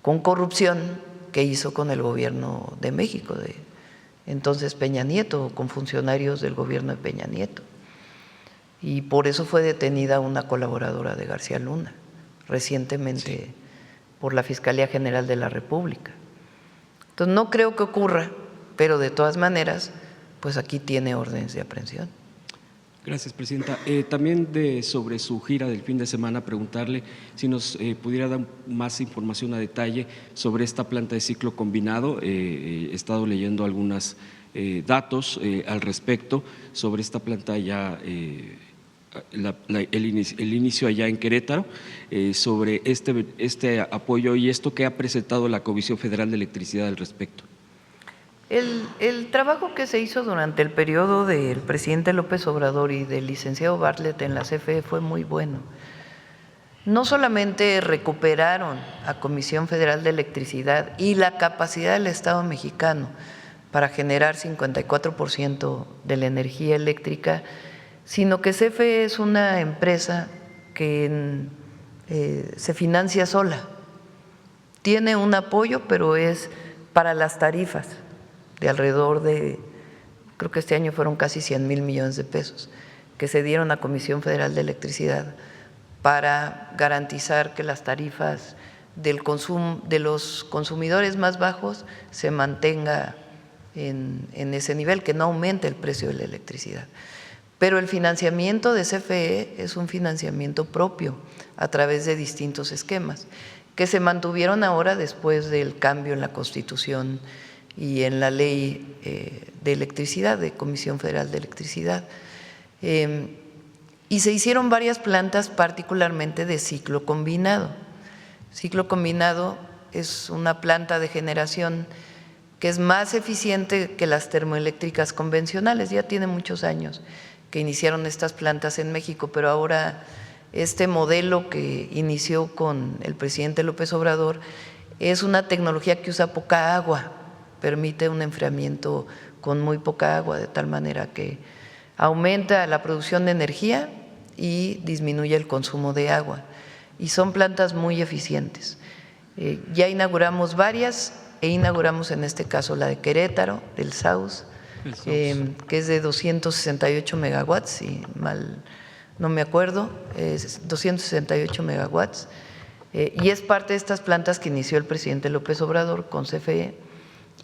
con corrupción que hizo con el gobierno de México, de entonces Peña Nieto, con funcionarios del gobierno de Peña Nieto. Y por eso fue detenida una colaboradora de García Luna recientemente por la Fiscalía General de la República. Entonces no creo que ocurra, pero de todas maneras, pues aquí tiene órdenes de aprehensión. Gracias, Presidenta. También sobre su gira del fin de semana, preguntarle si nos pudiera dar más información a detalle sobre esta planta de ciclo combinado. He estado leyendo algunos datos al respecto sobre esta planta ya, el inicio allá en Querétaro, sobre este apoyo y esto que ha presentado la Comisión Federal de Electricidad al respecto. El trabajo que se hizo durante el periodo del presidente López Obrador y del licenciado Bartlett en la CFE fue muy bueno. No solamente recuperaron a Comisión Federal de Electricidad y la capacidad del Estado mexicano para generar 54% de la energía eléctrica, sino que CFE es una empresa que se financia sola. Tiene un apoyo, pero es para las tarifas de alrededor de, creo que este año fueron casi 100,000 millones de pesos, que se dieron a Comisión Federal de Electricidad para garantizar que las tarifas del consumo de los consumidores más bajos se mantenga en ese nivel, que no aumente el precio de la electricidad. Pero el financiamiento de CFE es un financiamiento propio a través de distintos esquemas que se mantuvieron ahora después del cambio en la Constitución y en la Ley de Electricidad, de Comisión Federal de Electricidad. Y se hicieron varias plantas, particularmente de ciclo combinado. Ciclo combinado es una planta de generación que es más eficiente que las termoeléctricas convencionales. Ya tiene muchos años que iniciaron estas plantas en México, pero ahora este modelo que inició con el presidente López Obrador es una tecnología que usa poca agua, permite un enfriamiento con muy poca agua, de tal manera que aumenta la producción de energía y disminuye el consumo de agua. Y son plantas muy eficientes. Ya inauguramos varias e inauguramos en este caso la de Querétaro, del SAUS, que es de 268 megawatts, si mal no me acuerdo, es 268 megawatts, y es parte de estas plantas que inició el presidente López Obrador con CFE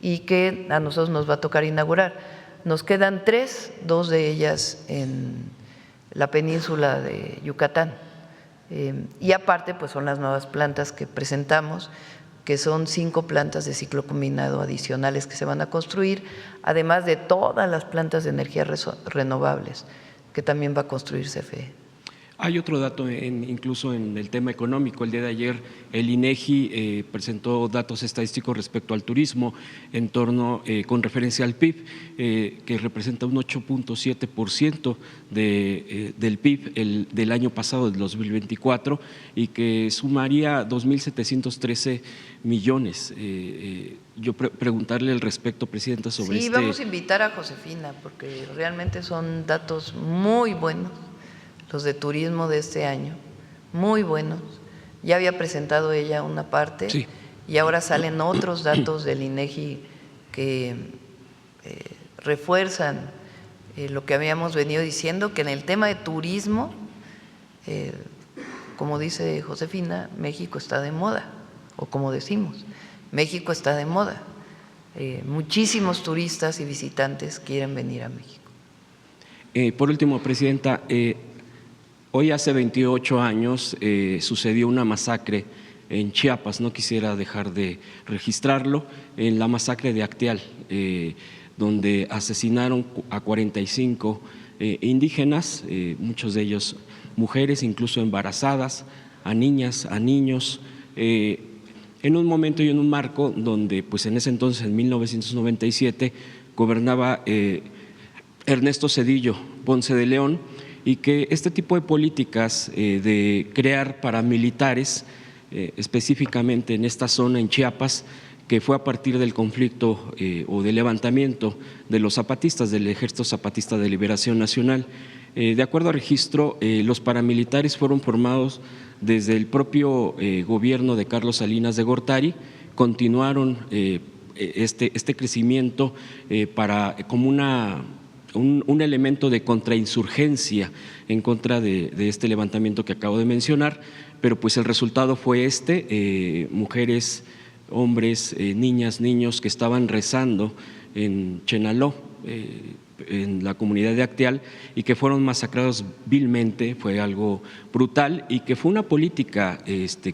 y que a nosotros nos va a tocar inaugurar. Nos quedan 3, 2 de ellas en la península de Yucatán, y aparte pues son las nuevas plantas que presentamos, que son 5 plantas de ciclo combinado adicionales que se van a construir, además de todas las plantas de energías renovables que también va a construir CFE. Hay otro dato incluso en el tema económico. El día de ayer el INEGI presentó datos estadísticos respecto al turismo en torno, con referencia al PIB, que representa un 8.7% del PIB del año pasado, del 2024, y que sumaría 2.713 millones. Yo preguntarle al respecto, Presidenta, sobre Sí, vamos a invitar a Josefina, porque realmente son datos muy buenos, los de turismo de este año, muy buenos. Ya había presentado ella una parte, sí, y ahora salen otros datos del INEGI que refuerzan lo que habíamos venido diciendo, que en el tema de turismo, como dice Josefina, México está de moda, o como decimos, México está de moda. Muchísimos turistas y visitantes quieren venir a México. Por último, Presidenta, hoy hace 28 años sucedió una masacre en Chiapas, no quisiera dejar de registrarlo, en la masacre de Acteal, donde asesinaron a 45 indígenas, muchos de ellos mujeres, incluso embarazadas, a niñas, a niños, en un momento y en un marco donde pues en ese entonces, en 1997, gobernaba Ernesto Zedillo Ponce de León, y que este tipo de políticas de crear paramilitares, específicamente en esta zona, en Chiapas, que fue a partir del conflicto o del levantamiento de los zapatistas, del Ejército Zapatista de Liberación Nacional. De acuerdo al registro, los paramilitares fueron formados desde el propio gobierno de Carlos Salinas de Gortari, continuaron este crecimiento como un elemento de contrainsurgencia en contra de este levantamiento que acabo de mencionar, pero pues el resultado fue mujeres, hombres, niñas, niños que estaban rezando en Chenaló, en la comunidad de Acteal, y que fueron masacrados vilmente. Fue algo brutal y que fue una política,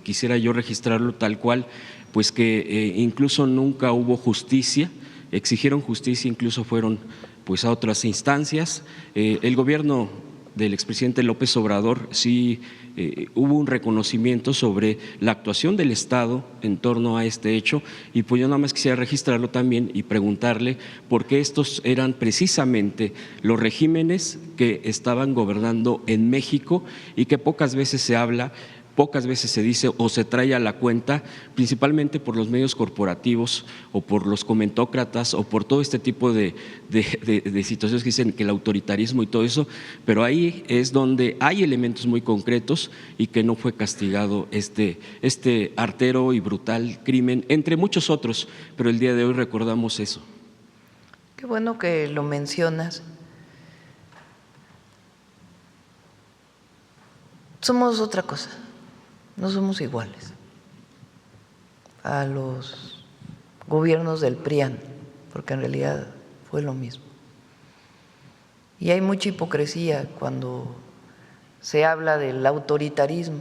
quisiera yo registrarlo tal cual, pues que incluso nunca hubo justicia, exigieron justicia, incluso fueron pues a otras instancias. El gobierno del expresidente López Obrador sí hubo un reconocimiento sobre la actuación del Estado en torno a este hecho, y pues yo nada más quisiera registrarlo también y preguntarle por qué estos eran precisamente los regímenes que estaban gobernando en México y que pocas veces se habla, pocas veces se dice o se trae a la cuenta, principalmente por los medios corporativos o por los comentócratas o por todo este tipo de situaciones que dicen que el autoritarismo y todo eso, pero ahí es donde hay elementos muy concretos y que no fue castigado este artero y brutal crimen, entre muchos otros, pero el día de hoy recordamos eso. Qué bueno que lo mencionas. Somos otra cosa. No somos iguales a los gobiernos del PRIAN, porque en realidad fue lo mismo. Y hay mucha hipocresía cuando se habla del autoritarismo,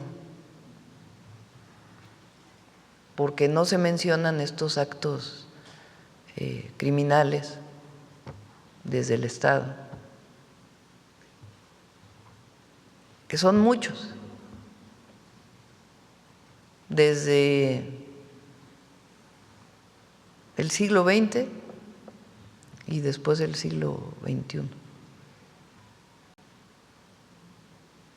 porque no se mencionan estos actos criminales desde el Estado, que son muchos. Desde el siglo XX y después del siglo XXI.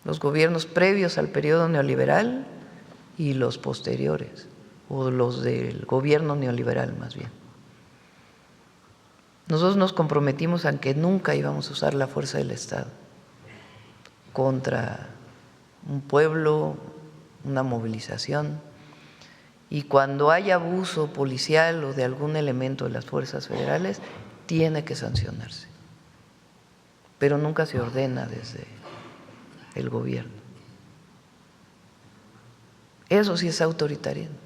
Los gobiernos previos al periodo neoliberal y los posteriores, o los del gobierno neoliberal más bien. Nosotros nos comprometimos a que nunca íbamos a usar la fuerza del Estado contra un pueblo, una movilización, y cuando hay abuso policial o de algún elemento de las fuerzas federales, tiene que sancionarse, pero nunca se ordena desde el gobierno. Eso sí es autoritarismo.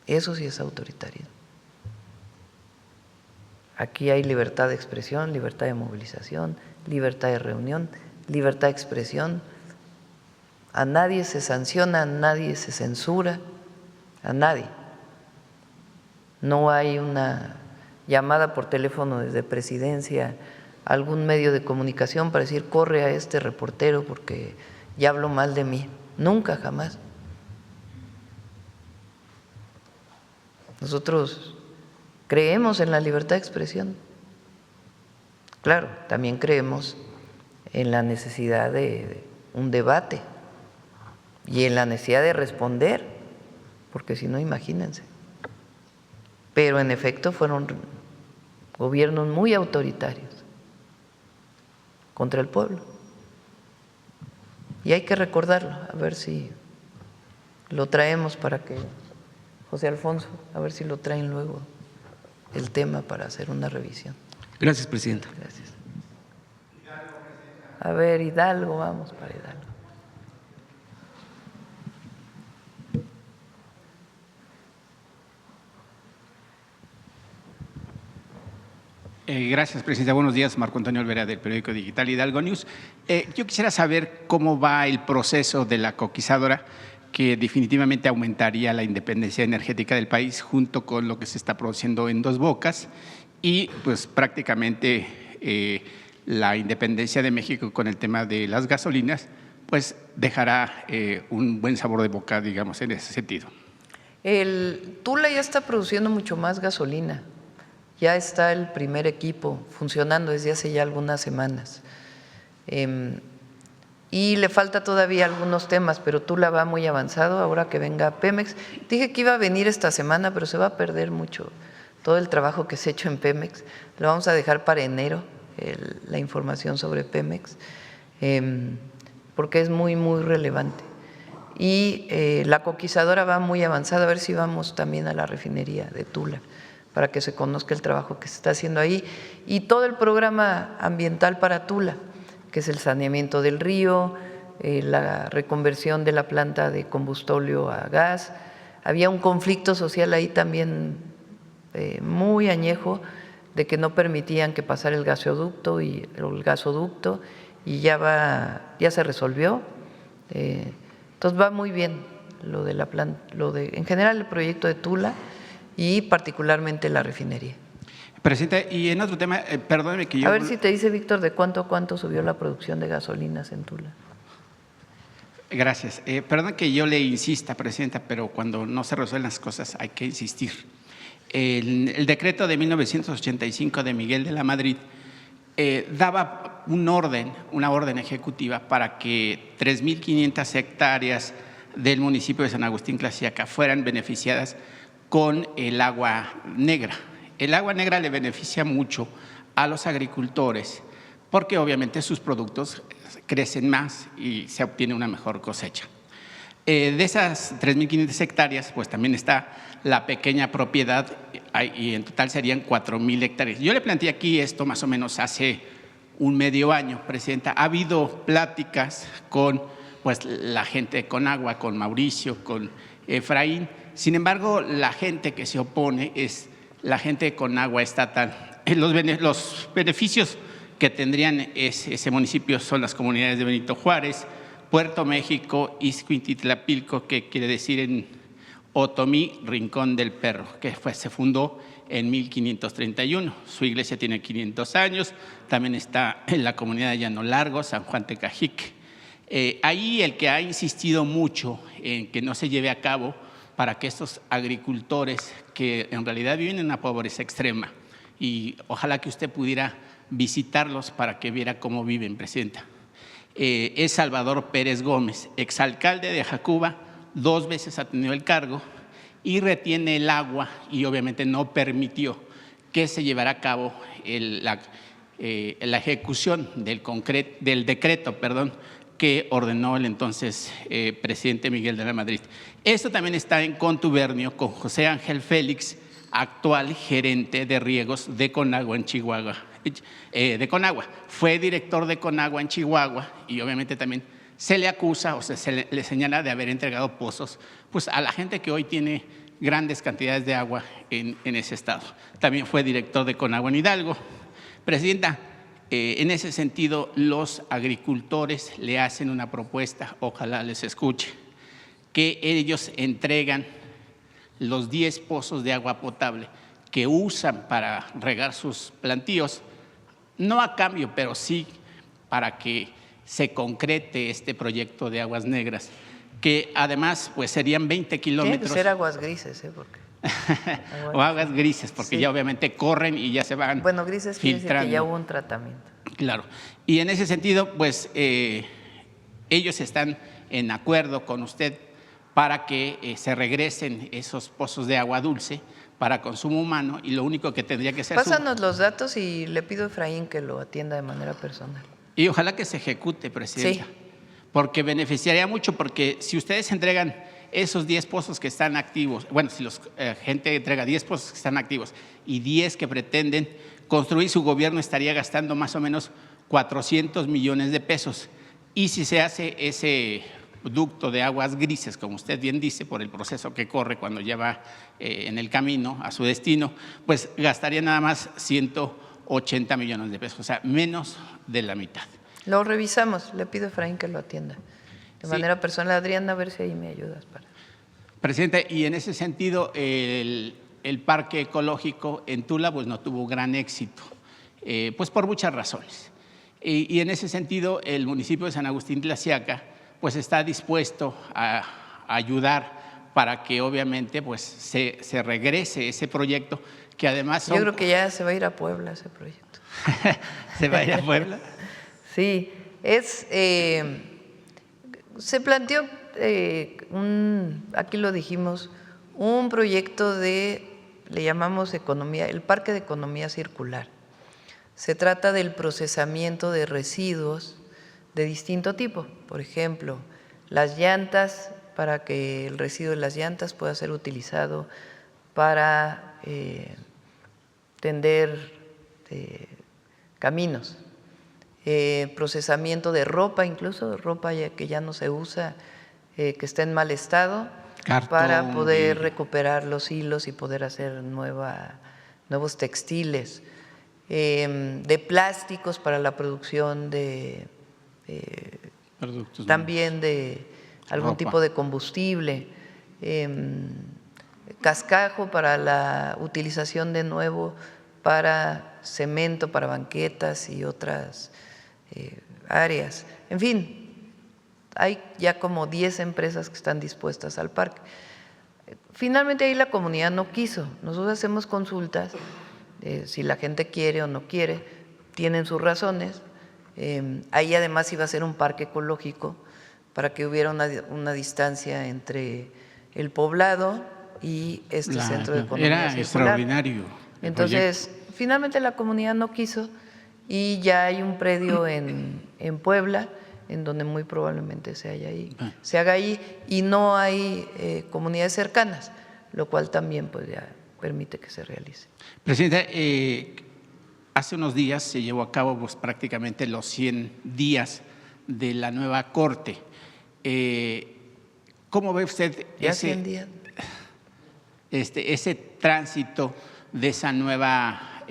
Eso sí es autoritarismo. Aquí hay libertad de expresión, libertad de movilización, libertad de reunión, libertad de expresión. A nadie se sanciona, a nadie se censura, a nadie. No hay una llamada por teléfono desde Presidencia a algún medio de comunicación para decir corre a este reportero porque ya habló mal de mí. Nunca, jamás. Nosotros creemos en la libertad de expresión. Claro, también creemos en la necesidad de un debate y en la necesidad de responder, porque si no, imagínense. Pero en efecto fueron gobiernos muy autoritarios contra el pueblo. Y hay que recordarlo, a ver si lo traemos para que, José Alfonso, a ver si lo traen luego el tema para hacer una revisión. Gracias, Presidenta. Gracias. A ver, Hidalgo, vamos para Hidalgo. Gracias, Presidenta. Buenos días, Marco Antonio Olvera, del periódico digital Hidalgo News. Yo quisiera saber cómo va el proceso de la coquizadora, que definitivamente aumentaría la independencia energética del país junto con lo que se está produciendo en Dos Bocas y pues prácticamente la independencia de México con el tema de las gasolinas, pues dejará un buen sabor de boca, digamos, en ese sentido. Tula ya está produciendo mucho más gasolina. Ya está el primer equipo funcionando desde hace ya algunas semanas. Y le falta todavía algunos temas, pero Tula va muy avanzado ahora que venga Pemex. Dije que iba a venir esta semana, pero se va a perder mucho todo el trabajo que se ha hecho en Pemex. Lo vamos a dejar para enero, la información sobre Pemex, porque es muy, muy relevante. Y la coquizadora va muy avanzada, a ver si vamos también a la refinería de Tula, para que se conozca el trabajo que se está haciendo ahí, y todo el programa ambiental para Tula, que es el saneamiento del río, la reconversión de la planta de combustóleo a gas. Había un conflicto social ahí también muy añejo, de que no permitían que pasara el gasoducto y ya se resolvió. Entonces va muy bien lo de la planta, en general el proyecto de Tula y particularmente la refinería. Presidente, y en otro tema, perdóneme que yo… A ver si te dice, Víctor, de cuánto a cuánto subió la producción de gasolinas en Tula. Gracias. Perdón que yo le insista, Presidenta, pero cuando no se resuelven las cosas hay que insistir. El decreto de 1985 de Miguel de la Madrid daba una orden ejecutiva para que 3.500 hectáreas del municipio de San Agustín Tlaxiaca fueran beneficiadas con el agua negra. El agua negra le beneficia mucho a los agricultores porque obviamente sus productos crecen más y se obtiene una mejor cosecha. De esas 3.500 hectáreas, pues también está la pequeña propiedad y en total serían 4.000 hectáreas. Yo le planteé aquí esto más o menos hace un medio año, Presidenta. Ha habido pláticas con pues, la gente de Conagua, con Mauricio, con Efraín. Sin embargo, la gente que se opone es la gente de Conagua estatal. Los beneficios que tendrían ese municipio son las comunidades de Benito Juárez, Puerto México, Ixcuintitlapilco, que quiere decir en Otomí, Rincón del Perro, que se fundó en 1531. Su iglesia tiene 500 años, también está en la comunidad de Llano Largo, San Juan Tecajique. Ahí el que ha insistido mucho en que no se lleve a cabo para que estos agricultores que en realidad viven en una pobreza extrema, y ojalá que usted pudiera visitarlos para que viera cómo viven, Presidenta. Es Salvador Pérez Gómez, exalcalde de Jacuba, 2 veces ha tenido el cargo y retiene el agua y obviamente no permitió que se llevara a cabo la ejecución del decreto que ordenó el entonces presidente Miguel de la Madrid. Esto también está en contubernio con José Ángel Félix, actual gerente de riegos de Conagua en Chihuahua. Fue director de Conagua en Chihuahua y obviamente también se le acusa o se le señala de haber entregado pozos pues, a la gente que hoy tiene grandes cantidades de agua en ese estado. También fue director de Conagua en Hidalgo. Presidenta, en ese sentido, los agricultores le hacen una propuesta, ojalá les escuche, que ellos entregan los 10 pozos de agua potable que usan para regar sus plantíos, no a cambio, pero sí para que se concrete este proyecto de aguas negras, que además pues serían 20 kilómetros. Tiene que ser aguas grises, porque… o aguas grises, porque sí, ya obviamente corren y ya se van Bueno, grises quiere decir que ya hubo un tratamiento. Claro. Y en ese sentido, pues ellos están en acuerdo con usted para que se regresen esos pozos de agua dulce para consumo humano y lo único que tendría que ser… Pásanos los datos y le pido a Efraín que lo atienda de manera personal. Y ojalá que se ejecute, Presidenta, sí, porque beneficiaría mucho, porque si ustedes entregan esos 10 pozos que están activos, bueno, si la gente entrega 10 pozos que están activos y 10 que pretenden construir, su gobierno estaría gastando más o menos 400 millones de pesos. Y si se hace ese ducto de aguas grises, como usted bien dice, por el proceso que corre cuando ya va en el camino a su destino, pues gastaría nada más 180 millones de pesos, o sea, menos de la mitad. Lo revisamos, le pido a Efraín que lo atienda. De manera personal, Adriana, a ver si ahí me ayudas. Presidente, y en ese sentido, el parque ecológico en Tula pues no tuvo gran éxito, pues por muchas razones. Y en ese sentido, el municipio de San Agustín Tlaxiaca pues está dispuesto a ayudar para que obviamente pues se regrese ese proyecto, que además… Yo creo que ya se va a ir a Puebla ese proyecto. ¿Se va a ir a Puebla? Sí, se planteó, aquí lo dijimos, un proyecto le llamamos economía, el Parque de Economía Circular. Se trata del procesamiento de residuos de distinto tipo. Por ejemplo, las llantas, para que el residuo de las llantas pueda ser utilizado para tender caminos. Procesamiento de ropa, incluso ropa que ya no se usa, que está en mal estado, para poder recuperar los hilos y poder hacer nuevos textiles. De plásticos para la producción de también de algún tipo de combustible, cascajo para la utilización de nuevo para cemento, para banquetas y otras áreas. En fin, hay ya como 10 empresas que están dispuestas al parque. Finalmente ahí la comunidad no quiso. Nosotros hacemos consultas, si la gente quiere o no quiere, tienen sus razones. Ahí además iba a ser un parque ecológico para que hubiera una distancia entre el poblado y este centro de economía Era circular. extraordinario. Entonces, finalmente la comunidad no quiso y ya hay un predio en Puebla en donde muy probablemente se haga ahí y no hay comunidades cercanas, lo cual también pues ya permite que se realice. Presidenta, hace unos días se llevó a cabo pues, prácticamente los 100 días de la nueva Corte. ¿Cómo ve usted ese tránsito de esa nueva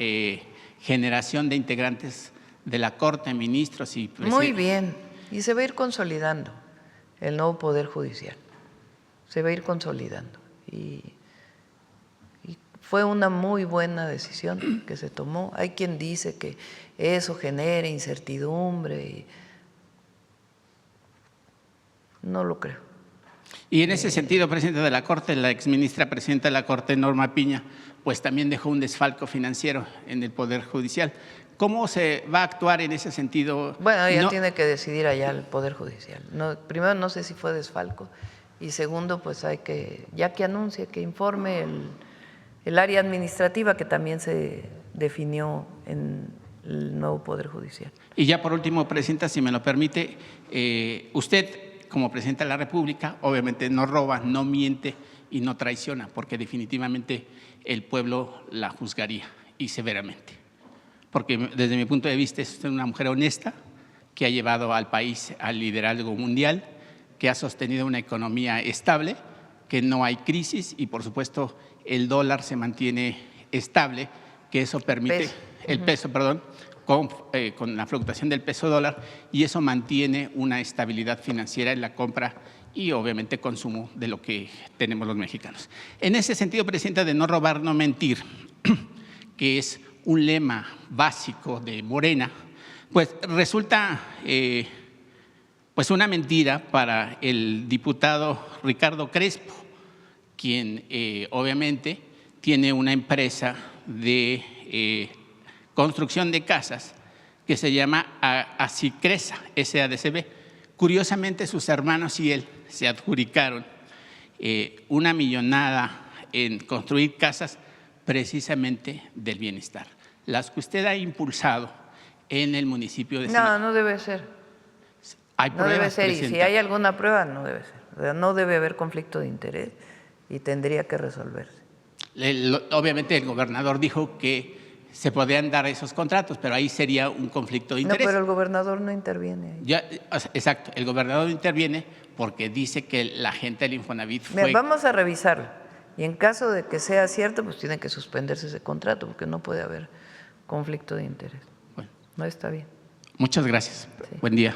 generación de integrantes de la Corte, ministros y presidentes? Muy bien, y se va a ir consolidando el nuevo Poder Judicial, se va a ir consolidando y fue una muy buena decisión que se tomó. Hay quien dice que eso genera incertidumbre y no lo creo. Y en ese sentido, presidente de la Corte, la exministra presidenta de la Corte, Norma Piña, pues también dejó un desfalco financiero en el Poder Judicial. ¿Cómo se va a actuar en ese sentido? Bueno, ella tiene que decidir allá el Poder Judicial. Primero, no sé si fue desfalco y segundo, pues hay que, ya que anuncie, que informe el área administrativa que también se definió en el nuevo Poder Judicial. Y ya por último, presidenta, si me lo permite, usted como presidenta de la República obviamente no roba, no miente y no traiciona, porque definitivamente el pueblo la juzgaría y severamente. Porque desde mi punto de vista es una mujer honesta que ha llevado al país al liderazgo mundial, que ha sostenido una economía estable, que no hay crisis y por supuesto el dólar se mantiene estable, que eso permite, el peso, perdón, con la fluctuación del peso dólar y eso mantiene una estabilidad financiera en la compra y obviamente consumo de lo que tenemos los mexicanos. En ese sentido, presidenta, de no robar, no mentir, que es un lema básico de Morena, pues resulta pues una mentira para el diputado Ricardo Crespo, quien obviamente tiene una empresa de construcción de casas que se llama Asicresa, SADCB. Curiosamente, sus hermanos y él se adjudicaron una millonada en construir casas precisamente del bienestar, las que usted ha impulsado en el municipio de Sinaloa. No debe ser. Hay pruebas, no debe ser, presidenta. y si hay alguna prueba, no debe ser. O sea, no debe haber conflicto de interés y tendría que resolverse. Obviamente el gobernador dijo que se podían dar esos contratos, pero ahí sería un conflicto de interés. No, pero el gobernador no interviene ahí. Exacto, el gobernador interviene porque dice que la gente del Infonavit fue… Bien, vamos a revisarlo y en caso de que sea cierto, pues tiene que suspenderse ese contrato porque no puede haber conflicto de interés. Bueno, no está bien. Muchas gracias. Sí. Buen día.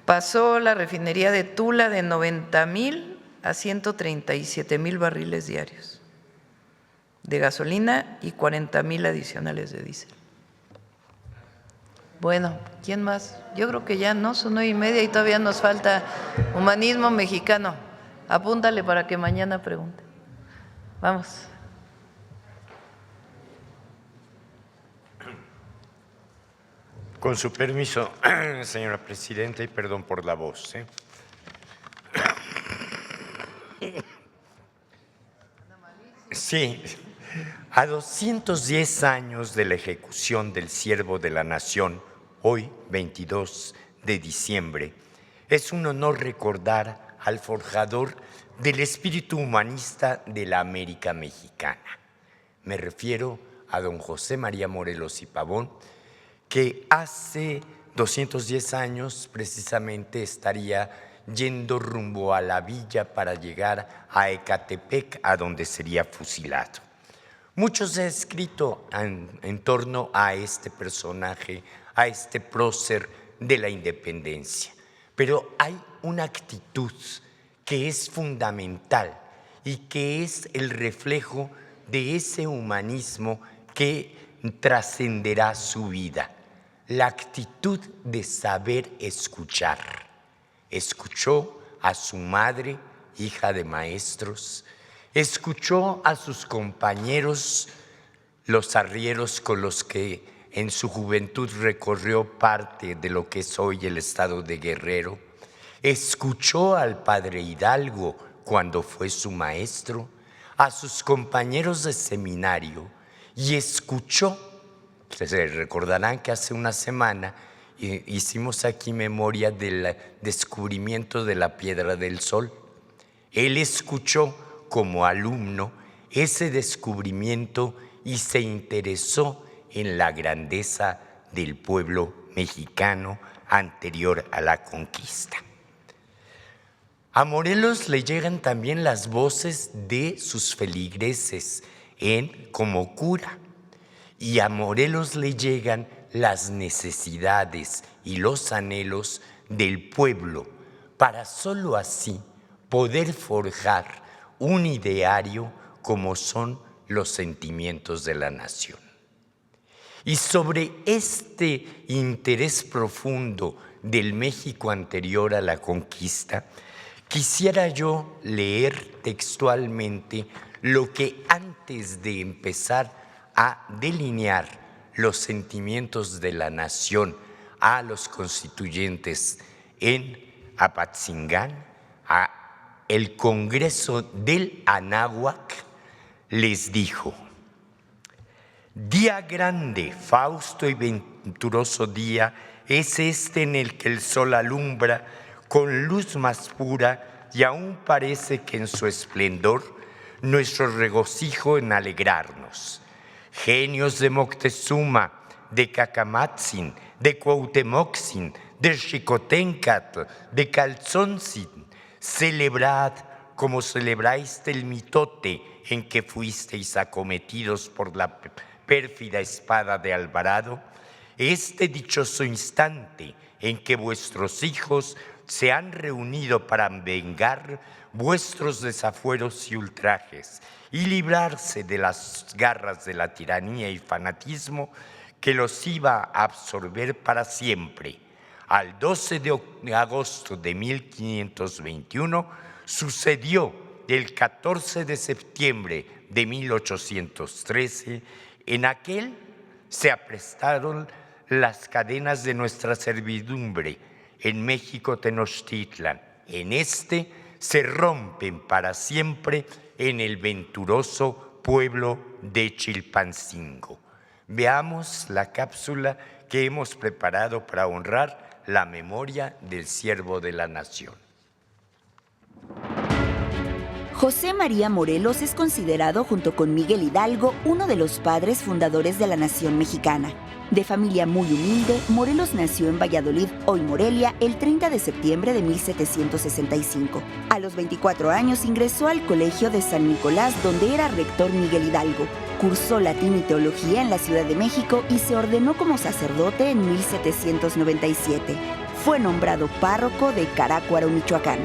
Pasó la refinería de Tula de 90,000 a 137,000 barriles diarios de gasolina y 40,000 adicionales de diésel. Bueno, ¿quién más? Yo creo que ya no, son 9:30 y todavía nos falta humanismo mexicano. Apúntale para que mañana pregunte. Vamos. Con su permiso, señora presidenta, y perdón por la voz. Sí, a 210 años de la ejecución del Siervo de la Nación, hoy 22 de diciembre, es un honor recordar al forjador del espíritu humanista de la América mexicana. Me refiero a don José María Morelos y Pavón, que hace 210 años precisamente estaría yendo rumbo a la villa para llegar a Ecatepec, a donde sería fusilado. Mucho se ha escrito en torno a este personaje, a este prócer de la independencia, pero hay una actitud que es fundamental y que es el reflejo de ese humanismo que trascenderá su vida, la actitud de saber escuchar. Escuchó a su madre, hija de maestros, escuchó a sus compañeros, los arrieros con los que en su juventud recorrió parte de lo que es hoy el estado de Guerrero, escuchó al padre Hidalgo cuando fue su maestro, a sus compañeros de seminario y escuchó. Se recordarán que hace una semana hicimos aquí memoria del descubrimiento de la Piedra del Sol. Él escuchó como alumno ese descubrimiento y se interesó en la grandeza del pueblo mexicano anterior a la conquista. A Morelos le llegan también las voces de sus feligreses como cura, y a Morelos le llegan las necesidades y los anhelos del pueblo para solo así poder forjar un ideario como son los sentimientos de la nación. Y sobre este interés profundo del México anterior a la conquista, quisiera yo leer textualmente lo que antes de empezar a delinear los sentimientos de la nación a los constituyentes en Apatzingán, a el Congreso del Anáhuac, les dijo: día grande, fausto y venturoso día es este en el que el sol alumbra con luz más pura y aún parece que en su esplendor nuestro regocijo en alegrarnos. Genios de Moctezuma, de Cacamatzin, de Cuauhtemotzin, de Xicoténcatl, de Calzoncin, celebrad como celebráis el mitote en que fuisteis acometidos por la pérfida espada de Alvarado, este dichoso instante en que vuestros hijos se han reunido para vengar vuestros desafueros y ultrajes y librarse de las garras de la tiranía y fanatismo que los iba a absorber para siempre. Al 12 de agosto de 1521 sucedió el 14 de septiembre de 1813, en aquel se aprestaron las cadenas de nuestra servidumbre en México Tenochtitlan. En este se rompen para siempre en el venturoso pueblo de Chilpancingo. Veamos la cápsula que hemos preparado para honrar la memoria del siervo de la nación. José María Morelos es considerado, junto con Miguel Hidalgo, uno de los padres fundadores de la nación mexicana. De familia muy humilde, Morelos nació en Valladolid, hoy Morelia, el 30 de septiembre de 1765. A los 24 años ingresó al Colegio de San Nicolás, donde era rector Miguel Hidalgo. Cursó latín y teología en la Ciudad de México y se ordenó como sacerdote en 1797. Fue nombrado párroco de Carácuaro, Michoacán.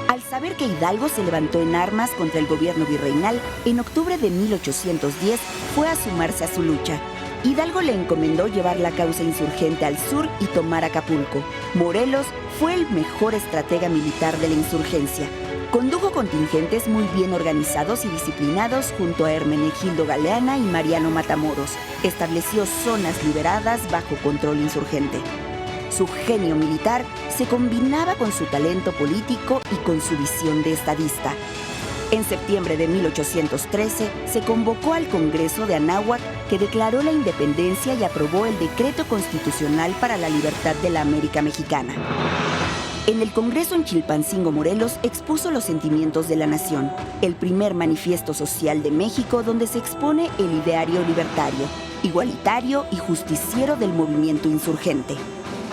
Al saber que Hidalgo se levantó en armas contra el gobierno virreinal, en octubre de 1810 fue a sumarse a su lucha. Hidalgo le encomendó llevar la causa insurgente al sur y tomar Acapulco. Morelos fue el mejor estratega militar de la insurgencia. Condujo contingentes muy bien organizados y disciplinados junto a Hermenegildo Galeana y Mariano Matamoros. Estableció zonas liberadas bajo control insurgente. Su genio militar se combinaba con su talento político y con su visión de estadista. En septiembre de 1813 se convocó al Congreso de Anáhuac, que declaró la independencia y aprobó el decreto constitucional para la libertad de la América Mexicana. En el Congreso en Chilpancingo, Morelos, expuso los sentimientos de la nación, el primer manifiesto social de México donde se expone el ideario libertario, igualitario y justiciero del movimiento insurgente.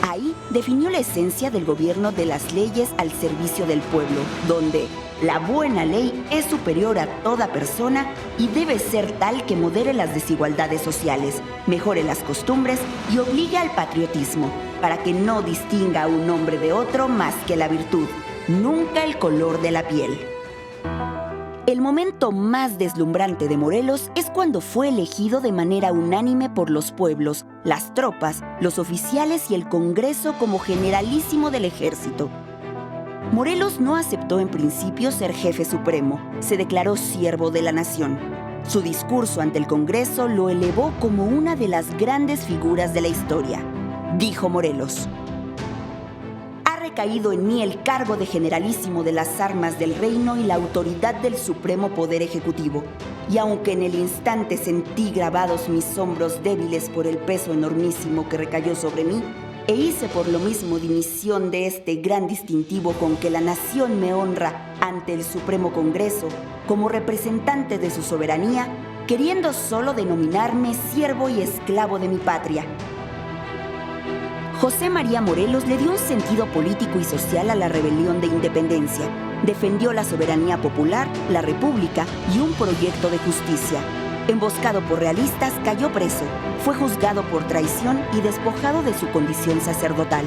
Ahí definió la esencia del gobierno de las leyes al servicio del pueblo, donde La buena ley es superior a toda persona y debe ser tal que modere las desigualdades sociales, mejore las costumbres y obligue al patriotismo, para que no distinga a un hombre de otro más que la virtud, nunca el color de la piel. El momento más deslumbrante de Morelos es cuando fue elegido de manera unánime por los pueblos, las tropas, los oficiales y el Congreso como generalísimo del ejército. Morelos no aceptó en principio ser jefe supremo, se declaró siervo de la nación. Su discurso ante el Congreso lo elevó como una de las grandes figuras de la historia. Dijo Morelos: ha recaído en mí el cargo de generalísimo de las armas del reino y la autoridad del supremo poder ejecutivo. Y aunque en el instante sentí grabados mis hombros débiles por el peso enormísimo que recayó sobre mí, e hice por lo mismo dimisión de este gran distintivo con que la nación me honra ante el Supremo Congreso como representante de su soberanía, queriendo solo denominarme siervo y esclavo de mi patria. José María Morelos le dio un sentido político y social a la rebelión de independencia. Defendió la soberanía popular, la república y un proyecto de justicia. Emboscado por realistas, cayó preso, fue juzgado por traición y despojado de su condición sacerdotal.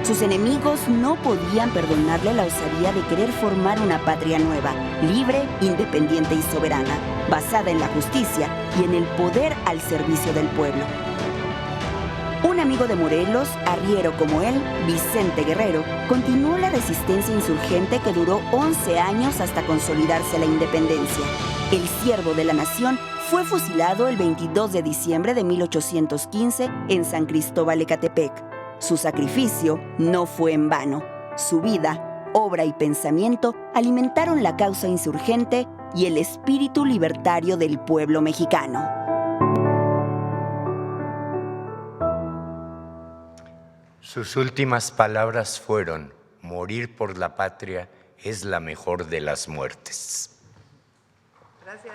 Sus enemigos no podían perdonarle la osadía de querer formar una patria nueva, libre, independiente y soberana, basada en la justicia y en el poder al servicio del pueblo. Un amigo de Morelos, arriero como él, Vicente Guerrero, continuó la resistencia insurgente que duró 11 años hasta consolidarse la independencia. El siervo de la nación fue fusilado el 22 de diciembre de 1815 en San Cristóbal Ecatepec. Su sacrificio no fue en vano. Su vida, obra y pensamiento alimentaron la causa insurgente y el espíritu libertario del pueblo mexicano. Sus últimas palabras fueron: morir por la patria es la mejor de las muertes. Gracias.